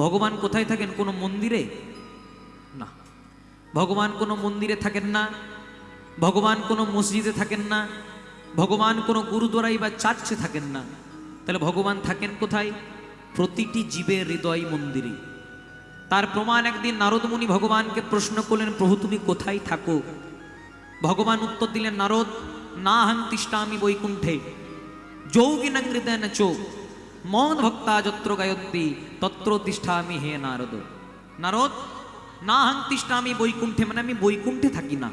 ভগবান কোথায় থাকেন? কোনো মন্দিরে না, ভগবান কোনো মন্দিরে থাকেন না, ভগবান কোনো মসজিদে থাকেন না, ভগবান কোনো গুরুদ্বারাই বা চার্চে থাকেন না। তাহলে ভগবান থাকেন কোথায়? প্রতিটি জীবের হৃদয় মন্দিরে। তার প্রমাণ একদিন নারদ মুনি ভগবানকে প্রশ্ন করলেন, প্রভু তুমি কোথায় থাকো? ভগবান উত্তর দিলেন, নারদ, না হাং তিষ্ঠামি বৈকুণ্ঠে যোগিনাং হৃদয়েন চো মদ ভক্তা যত্র গায়ত্রী তত্র তিষ্ঠামি হে নারদ। নারদ, না হাং তিষ্ঠামি বৈকুণ্ঠে, মানে আমি বৈকুণ্ঠে থাকি না।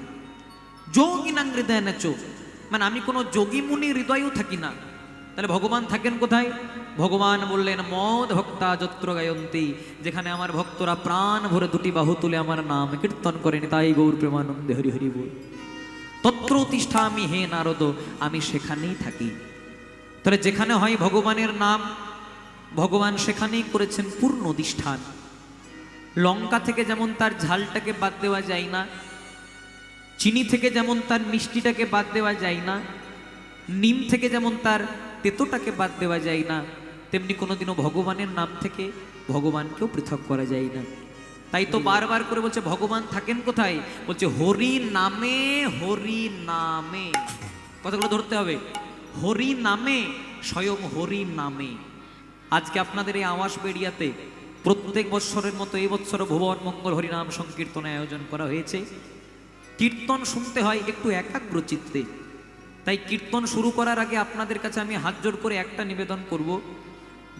যোগিনাং হৃদয়েন চো, মানে আমি কোনো যোগী মুনি হৃদয়েও থাকি না। তাহলে ভগবান থাকেন কোথায়? ভগবান বললেন, মদ ভক্তা যত্র গায়ন্তী, যেখানে আমার ভক্তরা প্রাণ ভরে দুটি বাহু তুলে আমার নাম কীর্তন করেন, তাই গৌর প্রেমানন্দে হরি হরি বল। তত্র তিষ্ঠামি হে নারদ, আমি সেখানেই থাকি। তাহলে যেখানে হয় ভগবানের নাম, ভগবান সেখানেই করেছেন পূর্ণ অধিষ্ঠান। লঙ্কা থেকে যেমন তার ঝালটাকে বাদ দেওয়া যায় না, চিনি থেকে যেমন তার মিষ্টিটাকে বাদ দেওয়া যায় না, নিম থেকে যেমন তার তেতোটাকে বাদ দেওয়া যায় না, তেমনি কোনোদিনও ভগবানের নাম থেকে ভগবানকেও পৃথক করা যায় না। তাই তো বারবার করে বলছে ভগবান থাকেন কোথায়? বলছে হরি নামে, হরি নামে। কথাগুলো ধরতে হবে, হরি নামে, স্বয়ং হরি নামে। আজকে আপনাদের এই আওয়াজ বেরিয়াতে প্রত্যেক বৎসরের মতো এই বৎসর ভুবন মঙ্গল হরিনাম সংকীর্তনের আয়োজন করা হয়েছে। কীর্তন শুনতে হয় একটু একাগ্র চিত্তে। তাই কীর্তন শুরু করার আগে আপনাদের কাছে আমি হাত জোড় করে একটা নিবেদন করব,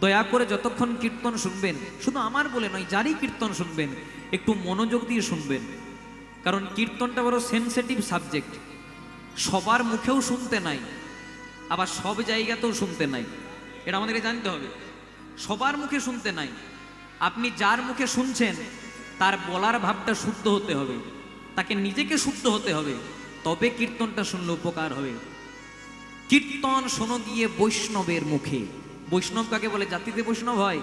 দয়া করে যতক্ষণ কীর্তন শুনবেন, শুধু আমার বলে নয়, যারই কীর্তন শুনবেন একটু মনোযোগ দিয়ে শুনবেন। কারণ কীর্তনটা বড় সেন্সিটিভ সাবজেক্ট, সবার মুখেও শুনতে নাই, আবার সব জায়গাতেও শুনতে নাই, এটা আমাদেরকে জানতে হবে। সবার মুখে শুনতে নাই, আপনি যার মুখে শুনছেন তার বলার ভাবটা শুদ্ধ হতে হবে, তাকে নিজেকে শুদ্ধ হতে হবে, তবে কীর্তনটা শুনলে উপকার হবে। কীর্তন শোনো গিয়ে বৈষ্ণবের মুখে। বৈষ্ণব কাকে বলে? জাতিতে বৈষ্ণব হয়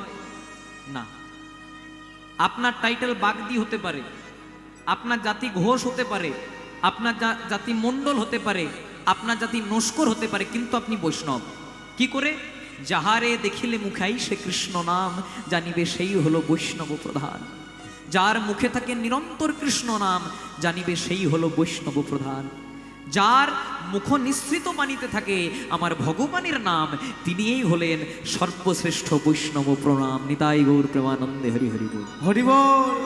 না। আপনার টাইটেল বাগদি হতে পারে, আপনার জাতি ঘোষ হতে পারে, আপনার জাতি মণ্ডল হতে পারে, আপনার জাতি নস্কর হতে পারে, কিন্তু আপনি বৈষ্ণব। কি করে? যাহারে দেখিলে মুখাই সে কৃষ্ণ নাম, জানিবে সেই হলো বৈষ্ণব প্রধান। যার মুখে থাকে নিরন্তর কৃষ্ণ নাম, জানিবে সেই হলো বৈষ্ণব প্রধান। যার মুখ নিঃসৃত বাণীতে থাকে আমার ভগবানের নাম, তিনিই হলেন সর্বশ্রেষ্ঠ বৈষ্ণব প্রণাম। নিতাই গৌর প্রেমানন্দে হরি হরি বল। হরি বল।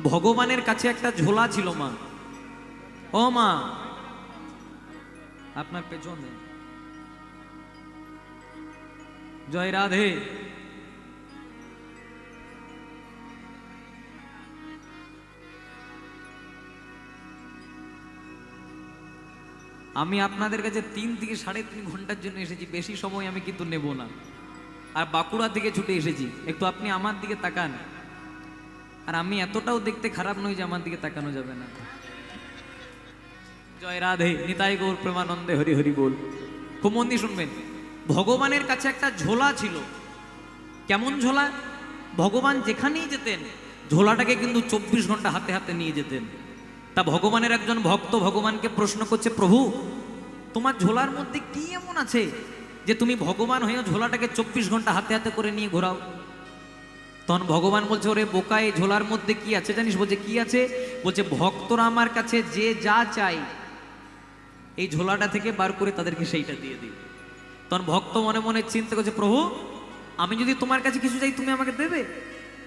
ভগবানের কাছে একটা ঝোলা ছিল মা। ও মা, আপনার পেছনে জয় রাধে। আমি আপনাদের কাছে 3 থেকে 3.5 ঘন্টার জন্য এসেছি, বেশি সময় আমি কিন্তু নেব না। আর বাঁকুড়া থেকে ছুটে এসেছি, একটু আপনি আমার দিকে তাকান। আর আমি এতটাও দেখতে খারাপ নই যে আমার দিকে তাকানো যাবে না। জয় রাধে, নিতাই গৌর প্রেমানন্দে হরি হরি বল। খুব মন দিয়ে শুনবেন। ভগবানের কাছে একটা ঝোলা ছিল। কেমন ঝোলা? ভগবান যেখানেই যেতেন ঝোলাটাকে কিন্তু 24 ঘন্টা হাতে হাতে নিয়ে যেতেন। তা ভগবানের একজন ভক্ত ভগবানকে প্রশ্ন করছে, প্রভু তোমার ঝোলার মধ্যে কি এমন আছে যে তুমি ভগবান হয়েও ঝোলাটাকে 24 ঘন্টা হাতে হাতে করে নিয়ে ঘোরাও? তখন ভগবান বলছে, ওরে বোকা, এই ঝোলার মধ্যে কি আছে জানিস? বলছে কি আছে? বলছে ভক্তরা আমার কাছে যে যা চাই এই ঝোলাটা থেকে বার করে তাদেরকে সেইটা দিয়ে দিই। তখন ভক্ত মনে মনে চিন্তা করছে, প্রভু আমি যদি তোমার কাছে কিছু চাই তুমি আমাকে দেবে?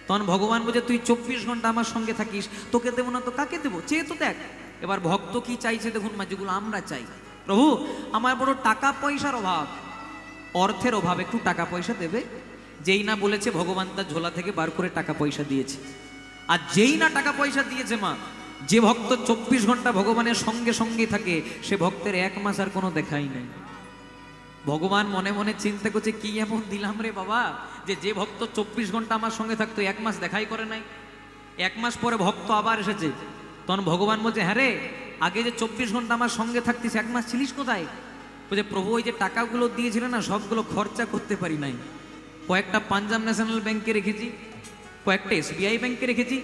তখন ভগবান বলছে, তুই 24 ঘন্টা আমার সঙ্গে থাকিস, তোকে দেবো না তো কাকে দেবো? চেয়ে তো দেখ। এবার ভক্ত কি চাইছে দেখুন মা, যেগুলো আমরা চাই। প্রভু আমার বড় টাকা পয়সার অভাব, অর্থের অভাব, একটু টাকা পয়সা দেবে। যেই না বলেছে ভগবান তার ঝোলা থেকে বার করে টাকা পয়সা দিয়েছে। আর যেই না টাকা পয়সা দিয়েছে মা, যে ভক্ত 24 ঘন্টা ভগবানের সঙ্গে সঙ্গে থাকে সে ভক্তের 1 মাস আর কোনো দেখাই নেই। ভগবান মনে মনে চিন্তা করছে, কি এমন দিলাম রে বাবা যে ভক্ত 24 ঘন্টা আমার সঙ্গে থাকতো 1 মাস দেখাই করে নাই। 1 মাস পরে ভক্ত আবার এসেছে। তখন ভগবান বলছে, হ্যাঁ রে, আগে যে 24 ঘন্টা আমার সঙ্গে থাকতিস 1 মাস ছিলিস কোথায়? বলছে, প্রভু ওই যে টাকাগুলো দিয়েছিলেন না সবগুলো খরচা করতে পারি নাই। কয়েকটা পাঞ্জাব ন্যাশনাল ব্যাংকে রেখেছি, কয়েকটা SBI ব্যাংকে রেখেছি,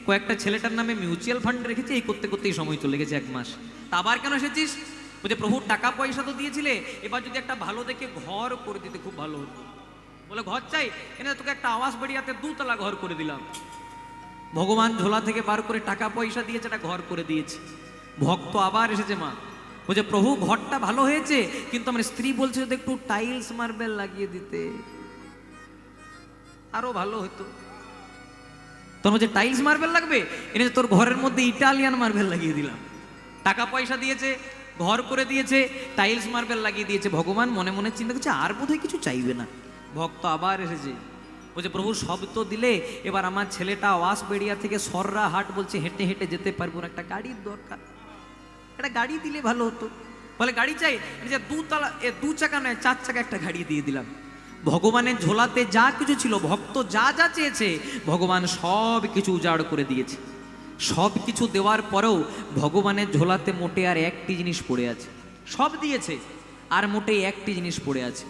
কয়েকটা ছেলেটার নামে মিউচুয়াল ফান্ড রেখেছি, এই করতে করতেই সময় চলে গেছে 1 মাস। তা আবার কেন এসেছিস? বলছে প্রভু টাকা পয়সা তো দিয়েছিলে, এবার যদি একটা ভালো দেখে ঘর করে দিতে খুব ভালো হতো। বলে ঘর চাই, এনে তোকে একটা আবাস বাড়িয়াতে 2 তলা ঘর করে দিলাম। ভগবান ঝোলা থেকে বার করে টাকা পয়সা দিয়েছে, একটা ঘর করে দিয়েছে। ভক্ত আবার এসেছে, মা বলছে প্রভু ঘরটা ভালো হয়েছে, কিন্তু আমার স্ত্রী বলছে যদি একটু টাইলস মার্বেল লাগিয়ে দিতে আরো ভালো হতো। তোর বলছে টাইলস মার্বেল লাগবে, এনে তোর ঘরের মধ্যে ইটালিয়ান মার্বেল লাগিয়ে দিলাম। টাকা পয়সা দিয়েছে, ঘর করে দিয়েছে, টাইলস মার্বেল লাগিয়ে দিয়েছে। ভগবান মনে মনে চিন্তা করছে আর বোধহয় কিছু চাইবে না। ভক্ত আবার এসেছে, বলছে প্রভু সব তো দিলে, এবার আমার ছেলেটা ওয়াসবেড়িয়া থেকে সররা হাট বলছে হেঁটে হেঁটে যেতে পারবো না, একটা গাড়ির দরকার, একটা গাড়ি দিলে ভালো হতো। বলে গাড়ি চাই, যে 2 তলা 2 চাকা নয় 4 চাকা একটা গাড়ি দিয়ে দিলাম। ভগবানের ঝোলাতে যা কিছু ছিল, ভক্ত যা যা চেয়েছে ভগবান সব কিছু উজাড় করে দিয়েছে। সব কিছু দেওয়ার পরেও ভগবানের ঝোলাতে মোটে আর একটি জিনিস পড়ে আছে। সব দিয়েছে আর মোটে একটি জিনিস পড়ে আছে।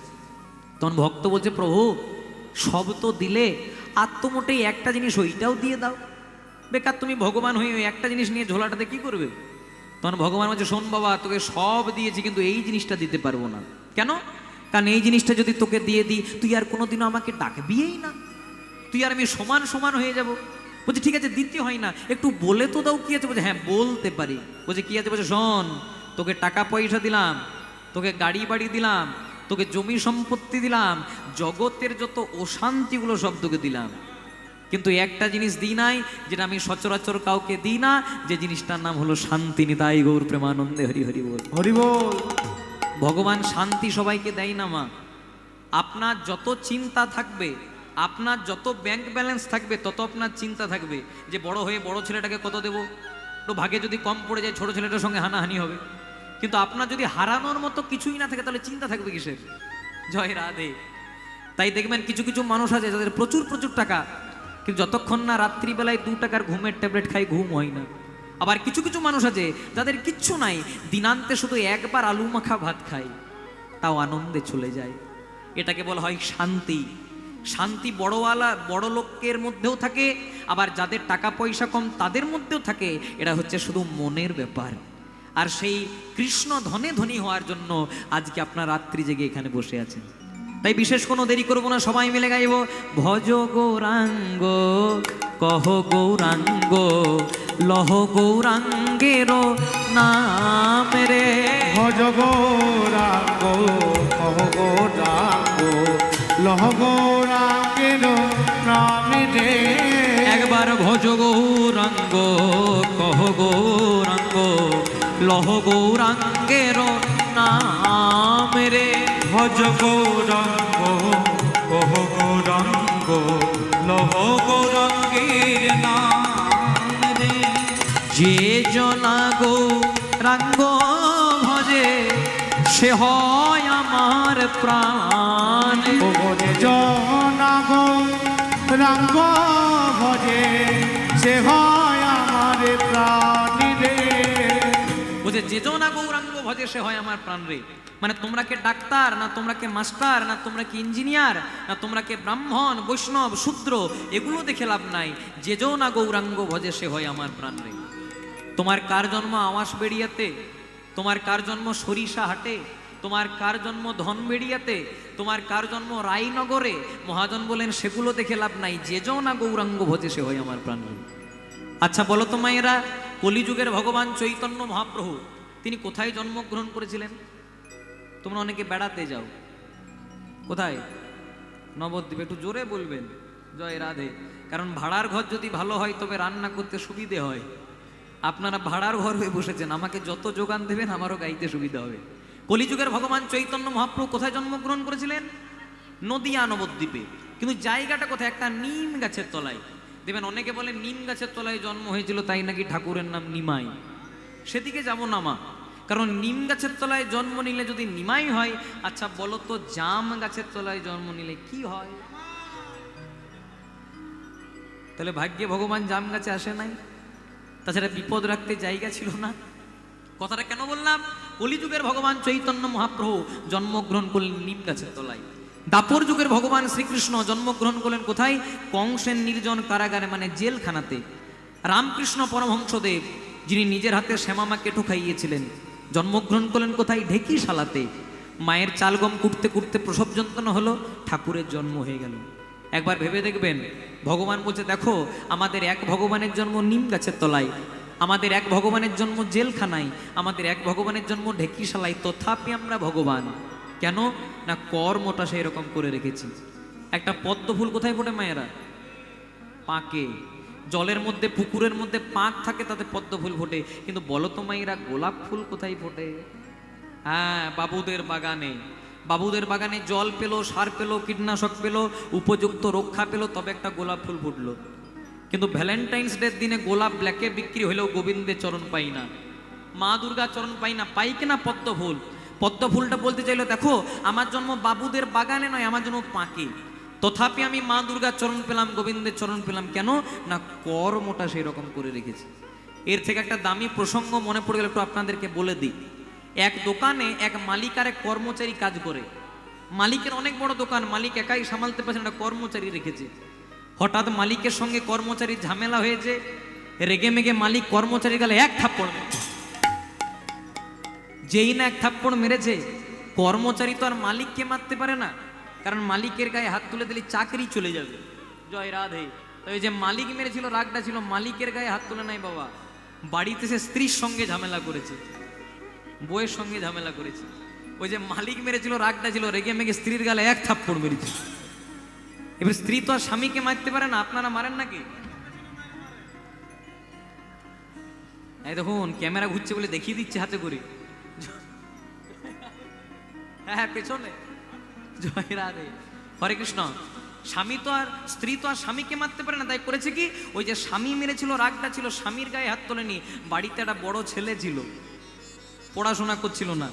তখন ভক্ত বলছে প্রভু সব তো দিলে, আর তো মোটেই একটা জিনিস ওইটাও দিয়ে দাও। বেকার তুমি ভগবান হয়ে ওই একটা জিনিস নিয়ে ঝোলাটাতে কি করবে? তখন ভগবান বলছে শোন বাবা, তোকে সব দিয়েছি কিন্তু এই জিনিসটা দিতে পারবো না। কেন? কারণ এই জিনিসটা যদি তোকে দিয়ে দিই, তুই আর কোনোদিনও আমাকে ডাকবিই না, তুই আর আমি সমান সমান হয়ে যাব। বলছে ঠিক আছে দিতে হয় না, একটু বলে তো দাও কি আছে। বলছে হ্যাঁ বলতে পারি। বলছে কি আছে? বলছে শোন, তোকে টাকা পয়সা দিলাম, তোকে গাড়ি বাড়ি দিলাম, তোকে জমি সম্পত্তি দিলাম, জগতের যত অশান্তিগুলো সব তোকে দিলাম, কিন্তু একটা জিনিস দিই নাই যেটা আমি সচরাচর কাউকে দিই না, যে জিনিসটার নাম হলো শান্তি। নিতাই গৌর প্রেমানন্দে হরি হরি বল, হরি বল। ভগবান শান্তি সবাইকে দেয় না মা। আপনার যত চিন্তা থাকবে, আপনার যত ব্যাংক ব্যালেন্স থাকবে, তত আপনার চিন্তা থাকবে যে বড় হয়ে বড় ছেলেটাকে কত দেবো, তো ভাগে যদি কম পড়ে যায় ছোট ছেলেটার সঙ্গে হানাহানি হবে। কিন্তু আপনার যদি হারানোর মতো কিছুই না থাকে, তাহলে চিন্তা থাকবে কিসের? জয় রাধে। তাই দেখবেন কিছু কিছু মানুষ আছে যাদের প্রচুর প্রচুর টাকা, কিন্তু যতক্ষণ না রাত্রিবেলায় 2 টাকার ঘুমের ট্যাবলেট খাই ঘুম হয় না। আবার কিছু কিছু মানুষ আছে যাদের কিচ্ছু নাই, দিনান্তে শুধু একবার আলু মাখা ভাত খায়, তাও আনন্দে চলে যায়। এটাকে বলা হয় শান্তি। শান্তি বড়ওয়ালা বড় লোকের মধ্যেও থাকে, আবার যাদের টাকা পয়সা কম তাদের মধ্যেও থাকে। এটা হচ্ছে শুধু মনের ব্যাপার। আর সেই কৃষ্ণ ধনে ধনী হওয়ার জন্য আজকে আপনার রাত্রি জেগে এখানে বসে আছেন। তাই বিশেষ কোনো দেরি করবো না, সবাই মিলে গাইব ভজ গৌরাঙ্গ কহ গৌরাঙ্গ লহ গৌরাঙ্গের নাম রে। ভজ গৌরাঙ্গ কহ গৌরাঙ্গ লহ গৌরাঙ্গের নাম রে। একবার ভজ গৌরাঙ্গ কহ গৌরাঙ্গ লহ গৌরাঙ্গের নাম রে। ভজ গৌরাঙ্গ কহ গৌরাঙ্গ লহ গৌরাঙ্গের নাম রে। যে জনা গৌরাঙ্গ ভজে সে হয় আমার প্রাণ। ভজে জনা গৌরাঙ্গ ভজে সে হয় আমার প্রাণ রে। বলছে যে জনা গৌরাঙ্গ ভজে সে হয় আমার প্রাণ রে। মানে তোমরা কে ডাক্তার না, তোমরা কে মাস্টার না, তোমরা কি ইঞ্জিনিয়ার না, তোমরা কে ব্রাহ্মণ বৈষ্ণব শূদ্র, এগুলো দেখে লাভ নাই। যে জনা গৌরাঙ্গ ভজে সে হয় আমার প্রাণ রে। তোমার কার জন্ম আওয়াসবেড়িয়াতে, তোমার কার জন্ম সরিষা হাটে, তোমার কার জন্ম ধনবেড়িয়াতে, তোমার কার জন্ম রায়নগরে, মহাজন বলেন সেগুলো দেখে লাভ নাই। যে জনা গৌরাঙ্গ ভজে সে হয় আমার প্রাণ রে। আচ্ছা বলো তো মায়েরা, কলিযুগের ভগবান চৈতন্য মহাপ্রভু তিনি কোথায় জন্মগ্রহণ করেছিলেন? তোমরা অনেকে বেড়াতে যাও, কোথায়? নবদ্বীপ। একটু জোরে বলবেন জয় রাধে। কারণ ভাড়ার ঘর যদি ভালো হয় তবে রান্না করতে সুবিধে হয়। আপনারা ভাড়ার ঘর হয়ে বসেছেন, আমাকে যত যোগান দেবেন আমারও গাইতে সুবিধা হবে। কলিযুগের ভগবান চৈতন্য মহাপ্রভু কোথায় জন্মগ্রহণ করেছিলেন? নদিয়া নবদ্বীপে। কিন্তু জায়গাটা কোথায়? একটা নিম গাছের তলায়। দেখবেন অনেকে বলে নিম গাছের তলায় জন্ম হয়েছিল, তাই নাকি ঠাকুরের নাম নিমাই। সেদিকে যাব না মা, কারণ নিম গাছের তলায় জন্ম নিলে যদি নিমাই হয়, আচ্ছা বলো তো জাম গাছের তলায় জন্ম নিলে কি হয়? তাহলে ভাগ্যে ভগবান জাম গাছে আসে নাই, তাছাড়া বিপদ রাখতে জায়গা ছিল না। কথাটা কেন বললাম? কলিযুগের ভগবান চৈতন্য মহাপ্রভু জন্মগ্রহণ করলেন নিম গাছের তলায়। দাপর যুগের ভগবান শ্রীকৃষ্ণ জন্মগ্রহণ করলেন কোথায়? কংসের নির্জন কারাগারে, মানে জেলখানাতে। রামকৃষ্ণ পরমহংসদেব যিনি নিজের হাতে শ্যামামাকে ঠুকাইয়েছিলেন, জন্মগ্রহণ করলেন কোথায়? ঢেকিশালাতে। মায়ের চাল গম কুটতে কুটতে প্রসব যন্ত্রণা হলো, ঠাকুরের জন্ম হয়ে গেল। একবার ভেবে দেখবেন, ভগবান বলছে দেখো আমাদের এক ভগবানের জন্ম নিম গাছের তলায়, আমাদের এক ভগবানের জন্ম জেলখানায়, আমাদের এক ভগবানের জন্ম ঢেকিশালায়, তথাপি আমরা ভগবান। কেন না কর্মটা সেই রকম করে রেখেছি। একটা পদ্ম ফুল কোথায় ফোটে মায়েরা? পাকে। জলের মধ্যে পুকুরের মধ্যে পাক থাকে, তাতে পদ্ম ফুল ফোটে। কিন্তু বলো তো মায়েরা, গোলাপ ফুল কোথায় ফোটে? হ্যাঁ, বাবুদের বাগানে। বাবুদের বাগানে জল পেলো, সার পেলো, কীটনাশক পেলো, উপযুক্ত রক্ষা পেলো, তবে একটা গোলাপ ফুল ফুটলো। কিন্তু ভ্যালেন্টাইন্স ডের দিনে গোলাপ ব্ল্যাকে বিক্রি হলেও গোবিন্দের চরণ পাই না, মা দুর্গা চরণ পাই না। পাই কিনা পদ্ম ফুল? পদ্ম ফুলটা বলতে চাইলো দেখো আমার জন্ম বাবুদের বাগানে নয়, আমার জন্ম পাকে, তথাপি আমি মা দুর্গার চরণ পেলাম, গোবিন্দের চরণ পেলাম। কেন না কর্মটা সেই রকম করে রেখেছি। এর থেকে একটা দামি প্রসঙ্গ মনে পড়ে গেল, একটু আপনাদেরকে বলে দিই। এক দোকানে এক মালিক আর এক কর্মচারী কাজ করে। মালিকের অনেক বড় দোকান, মালিক একাই সামালতে পারছে না, কর্মচারী রেখেছে। হঠাৎ মালিকের সঙ্গে কর্মচারীর ঝামেলা হয়েছে, রেগে মেগে মালিক কর্মচারী গেলে এক থাপ্পড়। যেই না এক থাপ্পড় মেরেছে, কর্মচারী তো আর মালিককে মারতে পারে না, কারণ মালিকের গায়ে হাত তুলে দিলে চাকরি চলে যাবে। জয় রাধে। তো এই যে মালিক মেরেছিল, রাগটা ছিল, মালিকের গায়ে হাত তুলে নাই বাবা, বাড়িতে সে স্ত্রীর সঙ্গে ঝামেলা করেছে, বউয়ের সঙ্গে ঝামেলা করেছে। ওই যে মালিক মেরেছিল, রাগটা ছিল, রেগে মেগে স্ত্রীর গালে এক থাপ্পড় মেরেছে। এবার স্ত্রী তো আর স্বামীকে মারতে পারে না, আপনারা মারেন নাকি? এই দেখুন ক্যামেরা ঘুরছে বলে দেখিয়ে দিচ্ছে হাতে করে। হ্যাঁ পেছনে। জয় রাধে, হরে কৃষ্ণ। স্বামী তো আর স্ত্রী তো আর স্বামীকে মারতে পারে না, তাই করেছে কি, ওই যে স্বামী মেরেছিল, রাগটা ছিল, স্বামীর গায়ে হাত তোলেনি। বাড়িতে একটা বড় ছেলে ছিল, পড়াশোনা করছিল না,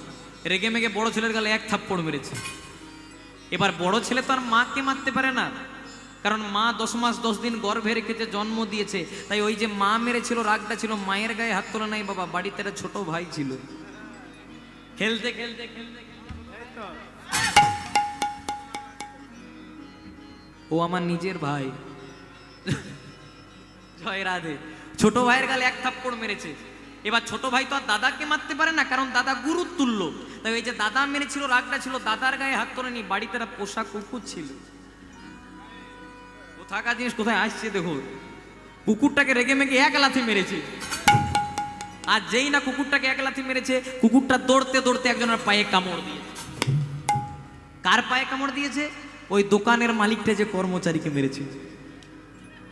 রেগে মেগে বড় ছেলের গালে এক থাপ্পড় মেরেছে। এবার বড় ছেলে তো আর মাকে মারতে পারে না, কারণ মা 10 মাস 10 দিন গর্ভে রেখেছে, জন্ম দিয়েছে। তাই ওই যে মা মেরেছিল, রাগটা ছিল, মায়ের গায়ে হাত তোলা নাই বাবা, বাড়িতে একটা ছোট ভাই ছিল। খেলতে খেলতে খেলতে ও আমার নিজের ভাই। জয় রাধে। ছোট ভাইয়ের গালে এক থাপ্পড় মেরেছে। এবার ছোট ভাই তো আর দাদাকে মারতে পারে না, কারণ দাদা গুরুর তুল্য। তাই ওই যে দাদা মেরেছিল, রাগটা ছিল, দাদার গায়ে হাত তোলেনি। বাড়িতে একটা পোষা কুকুর ছিল। থাকা জিনিস কোথায় আসছে দেখো, কুকুরটাকে রেগে মেগে এক লাথি মেরেছে। আর যেই না কুকুরটাকে এক লাথি মেরেছে, কুকুরটা দৌড়তে দৌড়তে একজনের পায়ে কামড় দিয়েছে। কার পায়ে কামড় দিয়েছে? ওই দোকানের মালিকটা যে কর্মচারীকে মেরেছে।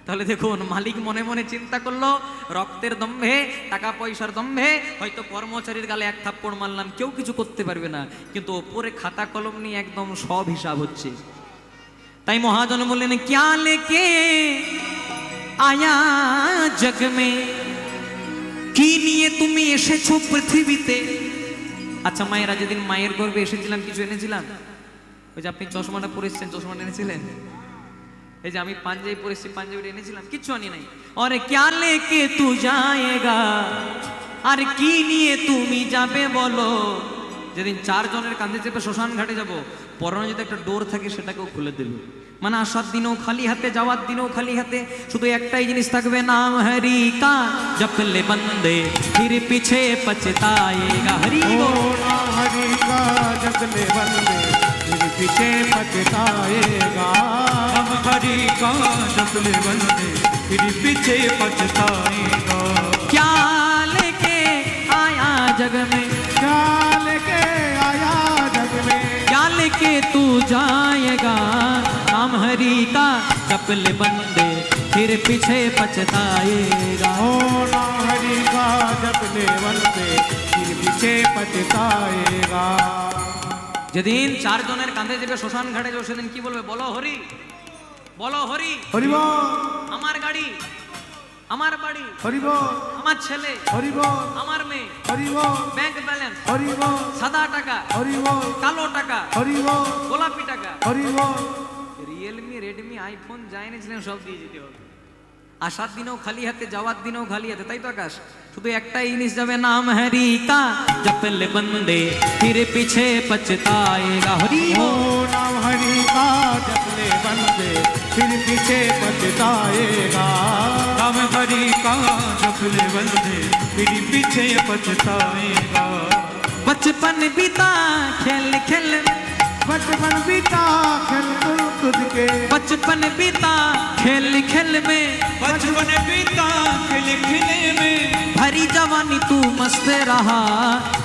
তাহলে দেখুন, মালিক মনে মনে চিন্তা করলো, রক্তের দম্ভে, টাকা পয়সার দম্ভে হয়তো কর্মচারীর গালে এক থাপ্পড় মারলাম, কেউ কিছু করতে পারবে না। কিন্তু ওপরে খাতা কলম নিয়ে একদম সব হিসাব হচ্ছে। তাই মহাজন বললেন, ক্যা লেকে আয়া জগ মে, কি নিয়ে তুমি এসেছো পৃথিবীতে? আচ্ছা মায়েরা, যেদিন মায়ের গর্ভে এসেছিলাম কিছু এনেছিলাম? ওই যে আপনি চশমাটা পরে এসেছেন, চশমাটা এনেছিলেন? এই যে আমি পাঞ্জাবি পরে এসেছি, পাঞ্জাবিটা এনেছিলাম? কিচ্ছু আনি নাই। আরে ক্যা লেকে তু যায়েগা, আর কি নিয়ে তুমি যাবে বলো? যেদিন 4 জনের কাঁধে চেপে শ্মশান ঘাটে যাবো, পরনে যদি একটা ডোর থাকে সেটাকেও খুলে দেবে। মানে আসার দিনেও খালি হাতে, যাওয়ার দিনেও খালি হাতে, শুধু একটাই জিনিস থাকবে, নাম হরি কা জপলে বন্দে ফির পিছে পছতায়েগা। হরি ओ नाम हरि का जपले बंदे फिर पीछे पछताएगा। हम हरि का जपले बंदे फिर पीछे पछताएगा। क्या लेके आया जग में, क्या लेके आया जग में, क्या लेके तू जाएगा? नाम हरि का जपले बंदे फिर पीछे पछताएगा। ओ नाम हरि का जपले बंदे फिर पीछे पछताएगा। যেদিন 4 জনের কাঁধে যাবে শ্মশান ঘাটে যাবে, সেদিন কি বলবে? বলো হরি, বলো হরি। हरि बोल, আমার গাড়ি, আমার বাড়ি, हरि बोल, আমার ছেলে, हरि बोल, আমার মেয়ে, हरि बोल, ব্যাংক ব্যালেন্স, हरि बोल, সাদা টাকা, हरि बोल, কালো টাকা, हरि बोल, গোলাপি টাকা, हरि बोल। রিয়েলমি, রেডমি, আইফোন যা এনেছিলেন সব দিয়ে যেতে হবে। আসার দিনেও খালি হাতে, যাওয়ার দিনেও খালি হাতে, তাই তো আকাশ? শুধু একটাই জিনিস যাবে, নাম হরি কা জপলে বন্দে ফির পিছে পছতায়েগা। হরি ओ बोल। नाम हरि का जपले बंदे फिर पीछे पछताएगा। हम हरि का जपले बंदे फिर पीछे पछताएगा। बचपन बीता खेल खेल बचपन बीता खेल कूद कूद के, बचपन बीता खेल खेल में, बचपन बीता खिल खिले में, भरी जवानी तू मस्त रहा,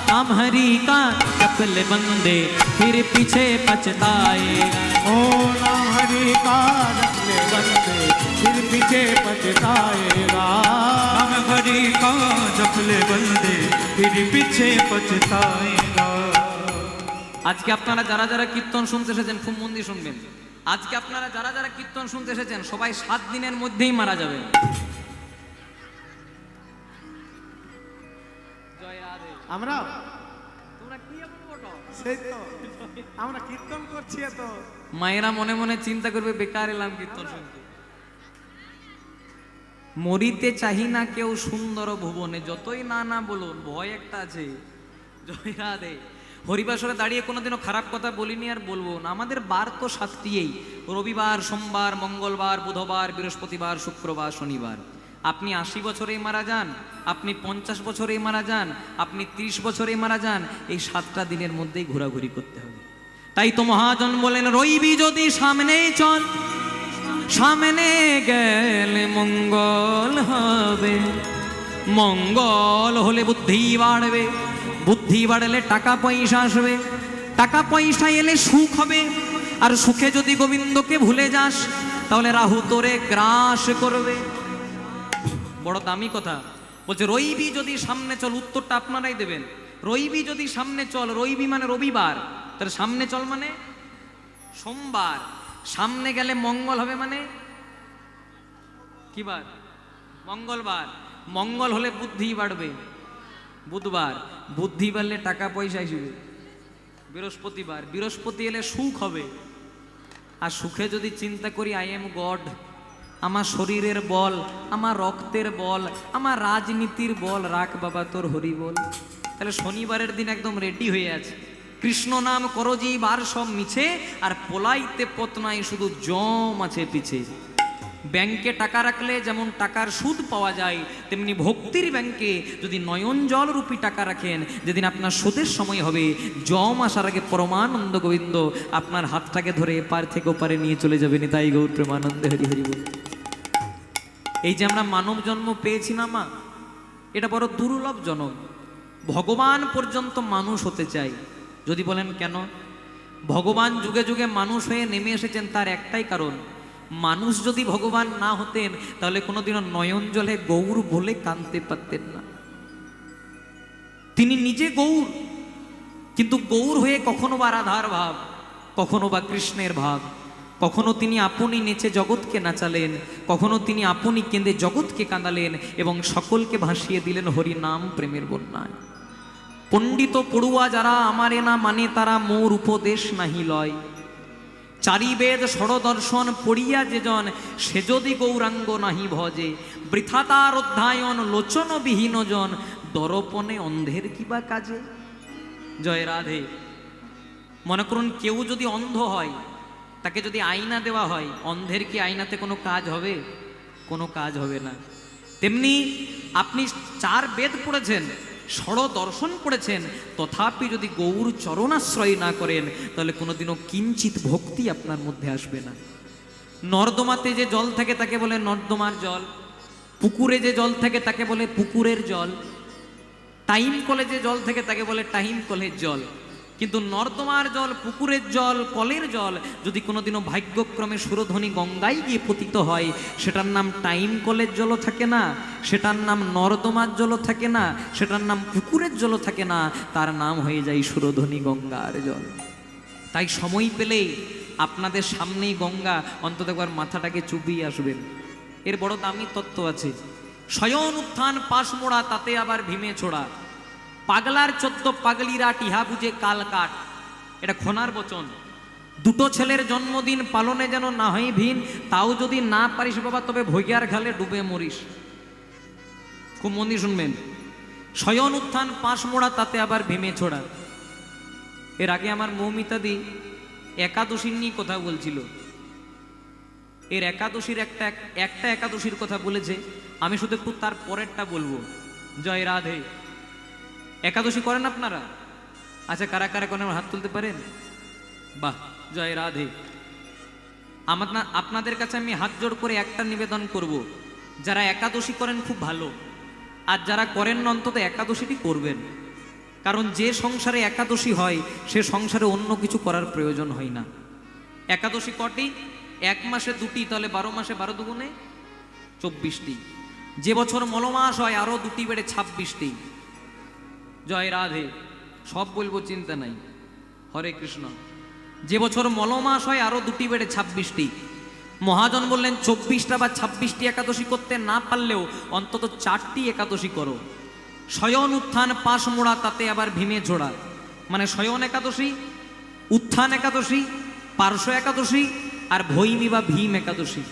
नाम हरि का जप ले बंदे फिर पीछे पछताएगा। ओ नाम हरि का जप ले बंदे फिर पीछे पछताएगा। नाम हरि का जप ले बंदे फिर पीछे पछताएगा। আজকে আপনারা যারা যারা কীর্তন শুনতে এসেছেন খুব মন দিয়ে শুনবেন। আজকে আপনারা যারা যারা কীর্তন শুনতে এসেছেন সবাই 7 দিনের মধ্যেই মারা যাবেন। জয় রাধে। আমরা তোমরা কি এমন বটো? সেই তো আমরা কীর্তন করছি এত। মায়েরা মনে মনে চিন্তা করবে বেকার এলাম কীর্তন শুনতে। মরিতে চাহি না কেউ সুন্দর ভুবনে, যতই না না বলুন ভয় একটা আছে। জয় রাধে। হরিবাসরে দাঁড়িয়ে কোনোদিনও খারাপ কথা বলিনি আর বলবো না। আমাদের বার তো 7টিই, রবিবার, সোমবার, মঙ্গলবার, বুধবার, বৃহস্পতিবার, শুক্রবার, শনিবার। আপনি 80 বছরেই মারা যান, আপনি 50 বছরেই মারা যান, আপনি 30 বছরেই মারা যান, এই 7টা দিনের মধ্যেই ঘোরাঘুরি করতে হবে। তাই তো মহাজন বলেন রইবি যদি সামনে চল, সামনে গেলে মঙ্গল হবে, মঙ্গল হলে বুদ্ধি বাড়বে, বুদ্ধি বাড়লে টাকা পয়সা আসবে, টাকা পয়সা এলে সুখ হবে, আর সুখে যদি গোবিন্দকে ভুলে যাস তাহলে রাহু তোরে গ্রাস করবে। বড় দামি কথা বলছে রইবি যদি সামনে চল, উত্তরটা আপনারাই দেবেন। রইবি যদি সামনে চল, রইবি মানে রবিবার, তাহলে সামনে চল মানে সোমবার, সামনে গেলে মঙ্গল হবে মানে কি বার? মঙ্গলবার, মঙ্গল হলে বুদ্ধি বাড়বে, বুধবার, বুদ্ধি বাড়লে টাকা পয়সা আসবে, বৃহস্পতিবার, বৃহস্পতি এলে সুখ হবে, আর সুখে যদি চিন্তা করি আই এম গড, আমার শরীরের বল, আমার রক্তের বল, আমার রাজনীতির বল, রাখ বাবা তোর হরি বল, তাহলে শনিবারের দিন একদম রেডি হয়ে আছে। কৃষ্ণ নাম করজি বার সব মিছে, আর পোলাইতে পথ নাই শুধু জম আছে পিছে। ব্যাংকে টাকা রাখলে যেমন টাকার সুদ পাওয়া যায়, তেমনি ভক্তির ব্যাংকে যদি নয়ন জল রূপী টাকা রাখেন, যেদিন আপনার সুদের সময় হবে, জম আসার আগে পরমানন্দ গোবিন্দ আপনার হাতটাকে ধরে এপার থেকে ওপারে নিয়ে চলে যাবেন। তাই গৌর প্রেমানন্দে হরি হরি বল। এই যে আমরা মানব জন্ম পেয়েছি না মা, এটা বড় দুর্লভ জন্ম। ভগবান পর্যন্ত মানুষ হতে চাই। যদি বলেন কেন? ভগবান যুগে যুগে মানুষ হয়ে নেমে এসেছেন, তার একটাই কারণ, মানুষ যদি ভগবান না হতেন তাহলে কোনোদিনও নয়ন জলে গৌর বলে কাঁদতে পারতেন না। তিনি নিজে গৌর, কিন্তু গৌর হয়ে কখনো বা রাধার ভাব, কখনো বা কৃষ্ণের ভাব, কখনো তিনি আপনি নেচে জগৎকে নাচালেন, কখনো তিনি আপনি কেঁদে জগৎকে কাঁদালেন এবং সকলকে ভাসিয়ে দিলেন হরি নাম প্রেমের বন্যায়। পণ্ডিত পড়ুয়া যারা আমারে না মানে তারা মোর উপদেশ নাহি লয়, চারি বেদ ষড়দর্শন পড়িয়া যেজন সে যদি গৌরাঙ্গ নাহি ভজে, বৃথা তার অধ্যায়ন লোচন বিহীন জন দরপনে অন্ধের কিবা কাজে। জয় রাধে। মনে করুন কেউ যদি অন্ধ হয়, তাকে যদি আয়না দেওয়া হয়, অন্ধের কি আয়নাতে কোনো কাজ হবে? কোনো কাজ হবে না। তেমনি আপনি 4 বেদ পড়েছেন, ষড়দর্শন পড়েছেন, তথাপি যদি গৌর চরণাশ্রয় না করেন তাহলে কোনোদিনও কিঞ্চিত ভক্তি আপনার মধ্যে আসবে না। নর্দমাতে যে জল থাকে তাকে বলে নর্দমার জল, পুকুরে যে জল থাকে তাকে বলে পুকুরের জল, টাইম কলে যে জল থাকে তাকে বলে টাইম কলের জল। কিন্তু নর্দমার জল, পুকুরের জল, কলের জল যদি কোনোদিনও ভাগ্যক্রমে সুরধ্বনি গঙ্গায় গিয়ে পতিত হয়, সেটার নাম টাইম কলের জলও থাকে না, সেটার নাম নর্দমার জলও থাকে না, সেটার নাম পুকুরের জলও থাকে না, তার নাম হয়ে যায় সুরধ্বনি গঙ্গার জল। তাই সময় পেলেই আপনাদের সামনেই গঙ্গা, অন্তত একবার মাথাটাকে চুপিয়ে আসবেন। এর বড় দামি তত্ত্ব আছে। শয়ন উত্থান পাশ মোড়া, তাতে আবার ভীমে ছোড়া, পাগলার 14 পাগলিরা টিহা বুঝে কাল কাট। এটা খোনার বচন। 2টো ছেলের জন্মদিন পালনে যেন না হয় ভিন, তাও যদি না পারিস বাবা তবে ভৈয়ার ঘালে ডুবে মরিস। খুব মন দিয়ে শুনবেন। শয়ন উত্থান পাশ মোড়া, তাতে আবার ভীমে ছোড়া। এর আগে আমার মৌমিতাদি একাদশীর নিয়ে কথা বলছিল। এর একাদশীর একটা একাদশীর কথা বলেছে, আমি শুধু একটু তার পরেরটা বলবো। জয় রাধে। একাদশী করেন আপনারা? আচ্ছা, কারা কারা কোন হাত তুলতে পারেন? বাহ, জয় রাধে। আপনাদের কাছে আমি হাত জোড় করে একটা নিবেদন করব, যারা একাদশী করেন খুব ভালো, আর যারা করেন না অন্তত একাদশীটি করবেন। কারণ যে সংসারে একাদশী হয় সে সংসারে অন্য কিছু করার প্রয়োজন হয় না। একাদশী কটি? এক মাসে দুটি, তাহলে 12 মাসে 12 দুগুণে 24টি। যে বছর মলমাস হয় আরো দুটি বেড়ে 26টি। জয় রাধে। সব বলবো, চিন্তা নাই। হরে কৃষ্ণ। যে বছর মলমাস হয় আরো দুটি বেড়ে 26টি। মহাজন বললেন 24টা বা 26টি একাদশী করতে না পারলেও অন্তত 4টি একাদশী করো। শয়ন উত্থান পাশ মোড়া, তাতে আবার ভীমে ঝোড়া। মানে শয়ন একাদশী, উত্থান একাদশী, পার্শ্ব একাদশী আর ভৈমী বা ভীম একাদশী।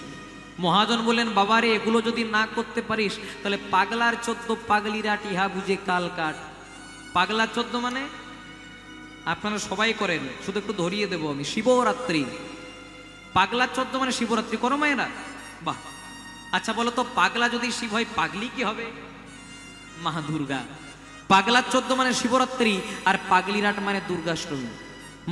মহাজন বললেন বাবারে, এগুলো যদি না করতে পারিস তাহলে পাগলার 14 পাগলিরা টিহা বুঝে কাল কাট। পাগলার 14 মানে আপনারা সবাই করেন, শুধু একটু ধরিয়ে দেবো আমি। শিবরাত্রি। পাগলার 14 মানে শিবরাত্রি করো মায়েরা? বাহ। আচ্ছা বলো তো, পাগলা যদি শিব হয় পাগলি কি হবে? মা দুর্গা। পাগলার 14 মানে শিবরাত্রি, আর পাগলিরাট মানে দুর্গাষ্টমী।